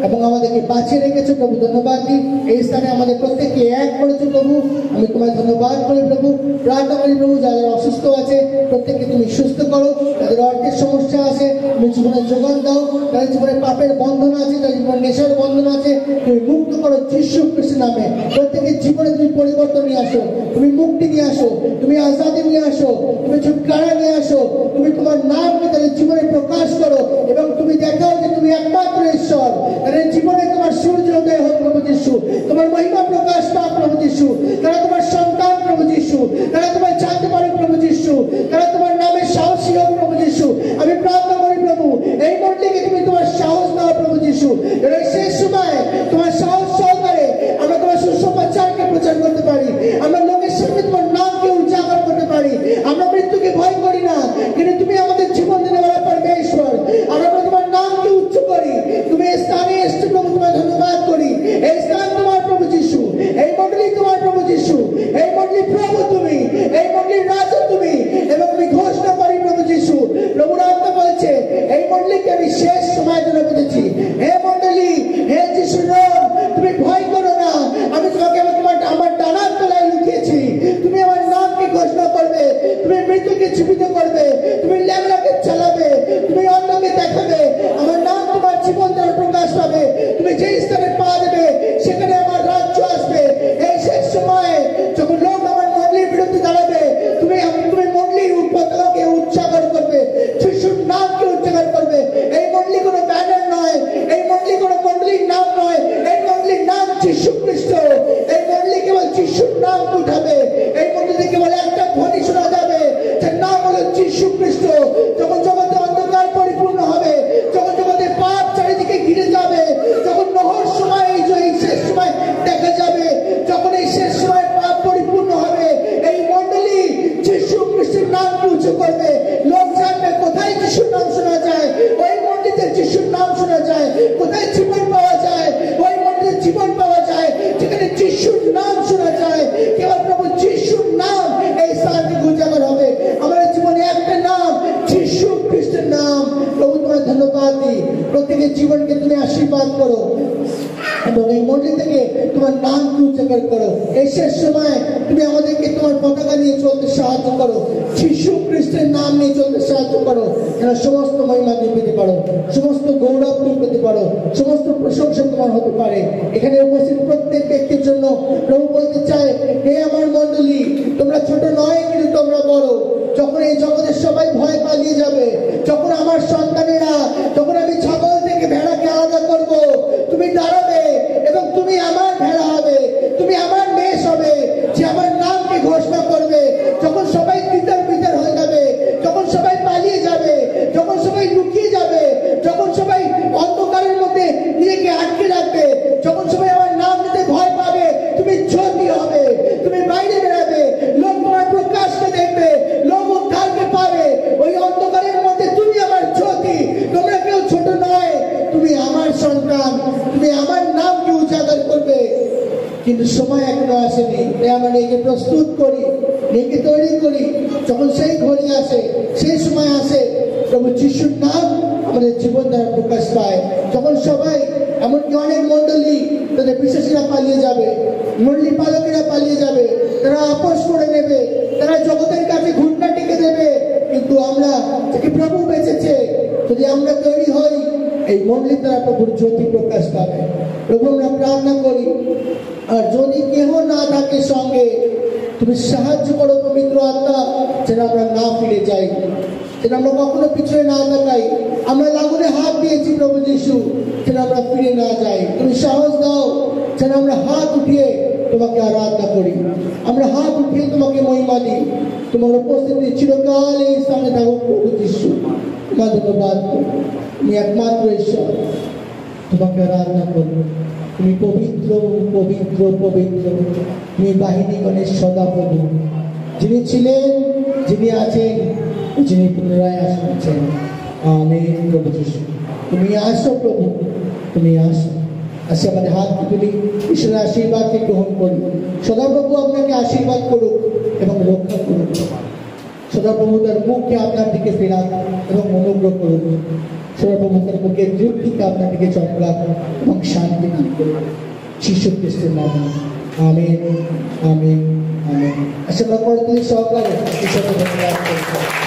Speaker 1: এবং আমাদেরকে বাঁচিয়ে রেখেছো প্রভু, ধন্যবাদ দিই। এই স্থানে আমাদের প্রত্যেককে এক করেছো প্রভু, আমি তোমায় ধন্যবাদ করি প্রভু। প্রার্থনা করি প্রভু, যারা অসুস্থ আছে প্রত্যেককে তুমি সুস্থ করো, যাদের অর্থের সমস্যা আছে তুমি জীবনে যোগান দাও, যাদের জীবনে পাপের বন্ধন আছে, যাদের জীবনে নেশার বন্ধন আছে তুমি মুক্ত করো যীশু খ্রিস্টের নামে। প্রত্যেকের জীবনে তুমি পরিবর্তন নিয়ে আসো, তুমি মুক্তি নিয়ে আসো, তুমি আজাদি নিয়ে আসো, তুমি ছুটকারা নিয়ে আসো, তুমি তোমার নামকে তাদের জীবনে প্রকাশ করো এবং তুমি দেখাও যে তুমি একমাত্র ঈশ্বর। তাদের জীবনে তোমার সূর্যোদয় হোক প্রভু যীশু, তোমার মহিমা প্রকাশ পাক প্রভু যীশু। তারা তোমার সন্তান প্রভু যীশু, তারা তোমার জানতে পারে প্রভু যীশু, তারা তোমার নামে সাহসী হোক প্রভু যীশু। আমি প্রার্থনা করি প্রভু, এই মন্ডলীকে তুমি তোমার সাহস দাও প্রভু যীশু, এই শেষ সময় তোমার সাহস সহকারে আমরা তোমার সুসমাচারকে প্রচার করতে পারি, আমরা লোকের সামনে তোমার নামকে উজাগর করতে পারি। আমরা মৃত্যুকে ভয় করি না, কিন্তু তুমি আমাদের জীবন দিনে বলা পরমেশ্বর, আমরা তোমার নামকে উচ্চ করি। তুমি এই স্থানে এসেছো প্রভু, তোমার ধন্যবাদ করি। এই স্থান তোমার প্রভু যীশু, এই মন্ডলী তোমার প্রভু যীশু, এই মন্ডলী প্রভু তুমি, এই মন্ডলীর রাজা তুমি। এবং আমি ঘোষণা করি প্রভু যীশু, প্রভুর আত্মা বলছে এই মন্ডলীকে আমি শেষ সময় জন্য পেতেছি। হে মন্ডলী, হে যীশুর নাম, তুমি ভয় করো না, আমি তোমাকে আমার ডানার তলায় লুকিয়েছি। তুমি আমার নামকে ঘোষণা করবে, তুমি মৃত্যুকে জীবিত করবে, তুমি ল্যাংড়াকে চালাবে, তুমি অন্যকে দেখাবে, আমার নাম তোমার জীবন দ্বারা প্রকাশ পাবে। তুমি যে স্থানে পা দেবে সেখানে আমার রাজ্য আসবে। এই শেষ সময়ে যখন লোক আমার মন্ডলীর বিরুদ্ধে দাঁড়াবে, তুমি মন্ডলীর পতাকাকে উচ্চারণ করবে, যিশুর নামকে উচ্চারণ করবে। এই মন্ডলী কোনো ব্যানার নয়, এই মন্ডলী কোনো মন্ডলীর নাম নয়, এই মন্ডলীর নাম যিশু খ্রিস্ট। এই মন্ডলী কেবল যিশুর নাম উঠাবে, এই মন্ডলীতে কেবল একটা ধ্বনি শোনা যাবে, যার নাম হলো যিশু খ্রিস্ট। যখন জগতে অন্ধকার পরিপূর্ণ হবে, যখন জগতে পাপ চারিদিকে ঘিরে যাবে, যখন নহর সময় এই শেষ সময় দেখা যাবে, যখন এই শেষ সময় পাপ পরিপূর্ণ হবে, এই মন্ডলী যিশু খ্রিস্টের নামকে উঁচু করবে। লোক জানবে কোথায় যিশুর নাম শোনা যায়, ওই মন্ডলীতে যিশুর নাম শোনা যায়। কোথায় জীবন পাওয়া যায়, ওই মন্ডলীতে জীবন পাওয়া যায়। যেখানে যিশুর নাম শোনা যায়, কেবল প্রভু যিশুর নাম এই স্থানকে উজাগর হবে। আমাদের জীবনে একটা নাম, যিশু খ্রিস্টের নাম। প্রভু তোমার ধন্যবাদ দিই, প্রত্যেকের জীবনকে তুমি আশীর্বাদ করো এবং এই মন্ডলী থেকে তোমার নামকে উজাগর করো। এই শেষ সময় তুমি আমাদেরকে তোমার পতাকা নিয়ে চলতে সাহায্য করো, যিশু খ্রিস্টের নাম নিয়ে চলতে সাহায্য করো, যেন সমস্ত মহিমা তুমি পেতে পারো, সমস্ত গৌরব তুমি পেতে পারো, সমস্ত প্রশংসা তোমার হতে পারে। এখানে উপস্থিত প্রত্যেক ব্যক্তির জন্য প্রভু বলতে চায়, হে আমার মন্ডলী, তোমরা ছোট নয় কিন্তু তোমরা বড়। যখন এই জগতের সবাই ভয় পালিয়ে যাবে, যখন আমার সন্তানেরা, যখন আমি ছাগল থেকে ভেড়াকে আলাদা করব, তুমি দাঁড়াবে এবং তুমি আমার ভেড়া হবে, তুমি আমার মেষ হবে, যে আমার নামকে ঘোষণা করবে। যখন সবাই তিতার বিতার হয়ে যাবে, যখন সবাই পালিয়ে যাবে, যখন সবাই লুকিয়ে যাবে, যখন সবাই অন্ধকারের মধ্যে নিজেকে আটকে রাখবে, যখন সবাই আমার নাম নিতে ভয় পাবে, তুমি জ্যোতি হবে, তুমি বাইরে বেরাবে, লোক তোমার প্রকাশকে দেখবে, লোক উদ্ধারকে পাবে। ওই অন্ধকারের মধ্যে তুমি আমার জ্যোতি, তোমরা কেউ ছোট নয়, তুমি আমার সন্তান, তুমি আমার নামকে উজাগর করবে। কিন্তু সময় এখনো আসেনি, তাই আমরা নিজেকে প্রস্তুত করি, নিজেকে তৈরি করি। যখন সেই ঘড়ি আসে, সেই সময় আসে, প্রভু যিশুর নাম আমাদের জীবন দ্বারা প্রকাশ পায়। যখন সবাই, এমনকি অনেক মন্ডলী, তাদের বিশ্বাসীরা পালিয়ে যাবে, মন্ডলী পালকেরা পালিয়ে যাবে, তারা আপোষ করে নেবে, তারা জগতের কাছে ঘুরনা টেকে দেবে, কিন্তু আমরা যাকে প্রভু বেঁচেছে, যদি আমরা তৈরি হই, এই মন্ডলীর দ্বারা প্রভুর জ্যোতি প্রকাশ পাবে। প্রভু আমরা প্রার্থনা করি, আর যদি কেহ না থাকে সঙ্গে, তুমি সাহায্য করো পবিত্র আত্মা, যেন আমরা না ফিরে যাই, যেন আমরা কখনো পিছনে না তাকাই। আমরা লাগুনে হাত দিয়েছি প্রভু যিশু, যেন আমরা ফিরে না যাই। তুমি সাহস দাও যেন আমরা হাত উঠিয়ে তোমাকে আরাধনা করি, আমরা হাত উঠিয়ে তোমাকে মহিমা দিই। তোমার উপস্থিতি চিরকাল এই স্থানে থাকুক প্রভু যিশু। তোমার ধন্যবাদ, তুমি একমাত্র ঈশ্বর, তোমাকে আরাধনা করবো। তুমি পবিত্র পবিত্র পবিত্র, তুমি বাহিনীগণের সদা প্রভু, যিনি ছিলেন, যিনি আছেন, যিনি পুনরায় আসছেন। আমেন। প্রভু যিশু, তুমি আসো প্রভু, তুমি আসো। আসে আমাদের হাত তুলি, ঈশ্বরের আশীর্বাদকে গ্রহণ করি। সদাপ্রভু আপনাকে আশীর্বাদ করুক এবং রক্ষা করুক। সদাপ্রভু তার মুখকে আপনার দিকে ফেরান এবং অনুগ্রহ করুন। সদাপ্রভু তার মুখের দৃষ্টিকে আপনার দিকে চমকান এবং শান্তি দান করুন। যিশু খ্রিস্টের নামে আমেন, আমেন, আমেন। আশা করি সহকারে ঈশ্বরের ধন্যবাদ।